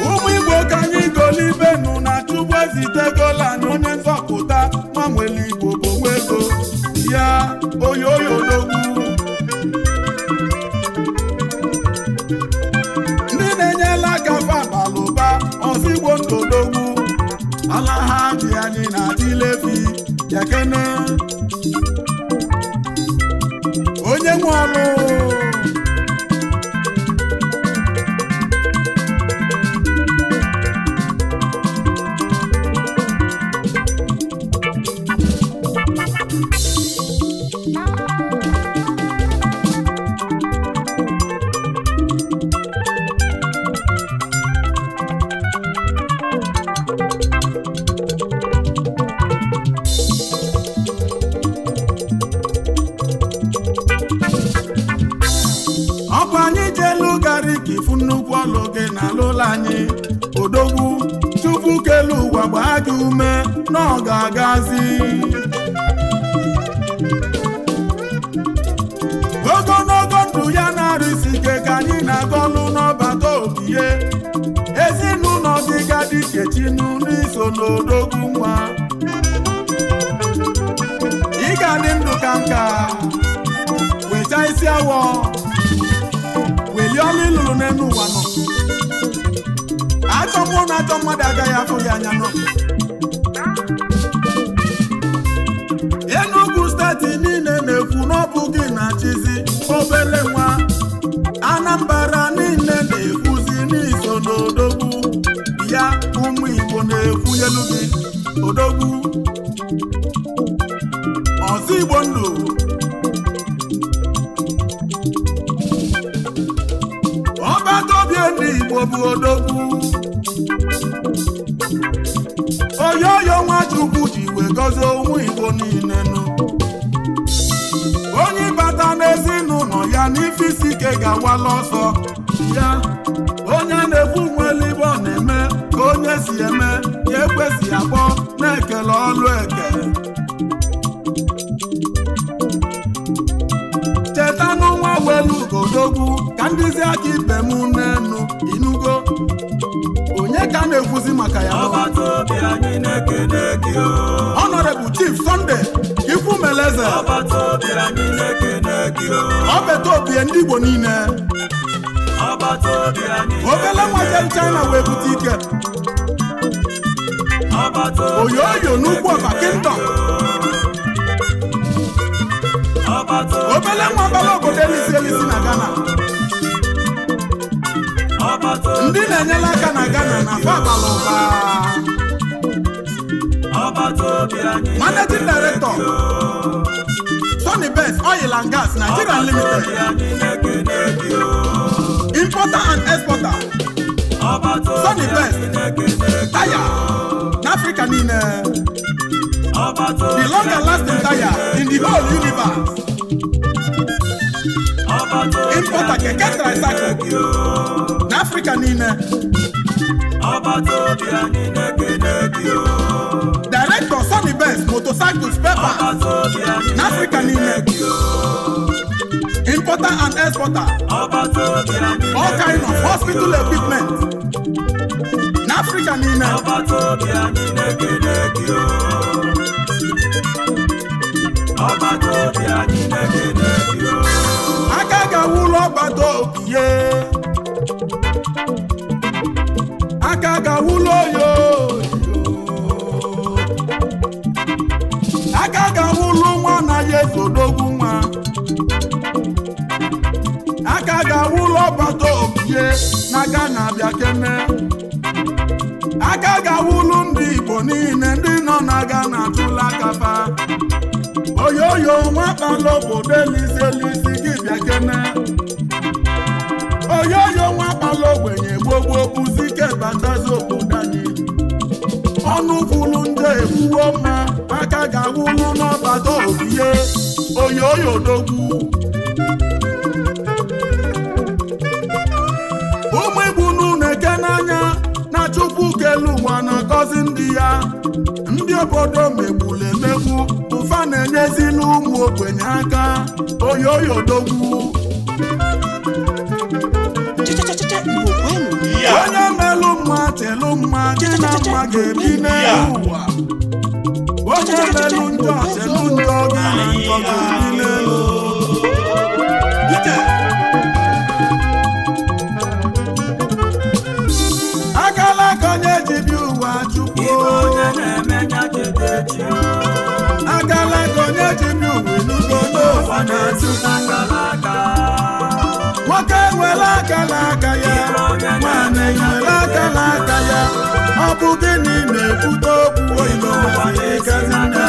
ụmụ Igbo ka anyị golibenu na Chukwu ezitegola na onye nzọpụta nwa nwere Igbo bụ nwego ya oyoyo odogwu ndị na-enyela aka fabalụba ozigbo ndodogwu ala ha dị anyị na Dilefi yakene onye nwe ọrụ ifu nnukwu ọlụ gị na alụla anyị odogwu Chukwu kelu ụwa gbaa gị ume na ọ ga-agazi ogologo ndụ ya na-arụsi ike ka anyị na-agọlụ n'ọbata obiye ezinụlọ dịga dikechinu n'iso n'odogwu nwa ị ga-adị ndụ ka nka wecha isi awọ weli ọlụ ịlụrụ n'elu ụwa nọ achọ mmụọ na achọ mmadụ agaghị afụ ya anya nọ Enugu steeti niile na-ekwu n'ọbụ gị na chizi obele nwa Anambra niile na-ekwuzi n'iso n'odogwu ya ụmụ Igbo na-ekwu elu gị odogwu ọzọ Igbo ndụ ndị Igbo bụ odogwu oyoyo Nwachukwu ji wee gọzie ụmụ Igbo niile nụ onye bata n'ezinụlọ ya n'ife isi ike ga-awala ọsọ ya onye na-ekwu nwere Igbo na-eme ka onye si eme ya ekwesị akpọ na-ekele ọlụ eke cheta n'ụwa welu odogwu ka ndịzi aka ibe m n'enu inugo onye ka na-ekwuzi maka ya Honorable Chief Sunday Ikwumeleze ọbeta obie ndị Igbo niile obele nwaje China wee bute ike oyoyo n'ugwu ọba Kingdom obele nwa bala obodo elisi na Ghana ndị na-enyela aka na Ghana na fabala ụba Managing Director Sunny Best Oil and Gas Nigeria Limited Importer and Exporter Sunny Best Tire n'Africa niile the longer lasting tire in the whole universe Importer keke tricycle n'Africa niile Director Sunny Best Motorcycle Spare Parts n'Africa niile importer and exporter, all kind of hospital equipment. In Africa, Akaga wulo bato ye. Akaga wulo yo. Akaga wulo mwana yeso dogu mwa. Akaga wulo bato ye. Naga na biakene. Akaga wulu ndị Igbo niile ndị nọ naga na tụla kafa. Oyoyo nwakpala obodo elisi gị bịa kene. Oyoyo nwakpala ogbenye gbogbo bụzi ike batazi obodo anyị. Ọnụ kwulu ndị ekwuwo mma aka ga-awụlu n'ọbata obiye. Oyoyo dogwu. Ụmụ Igbo n'ụlọ eke n'anya na Chukwu kelu ụwa na-agọzi ndị ya. Ndị obodo megbulu emegbu ụfa na-enyezi n'ụmụ ogbenye aka. Oyoyo dogwu. Onye melụ mma telu mma gị na mma ga-ebi n'elu ụwa. Onye melụ njọ telu njọ gị na njọ ga-ebi n'elu. Akala ka onye ji bi ụwa Chukwu. Akala ka onye ji bi ụwa elugo n'ụwa na-atụ. Nwoke nwere akala aka ya, nwaanyị nwere akala aka ya. Ọ bụ gịnị na-ebute okwu oyibo na-agazi nne?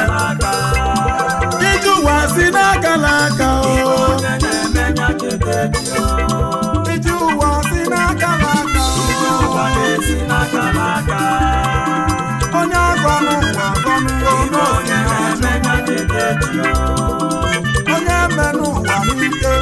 Iji ụwa si n'akala aka o. Iji ụwa si n'akala aka o. Onye agọnụ ụwa agọnụ onye na-achụ. Onye menụ ụwa n'ike.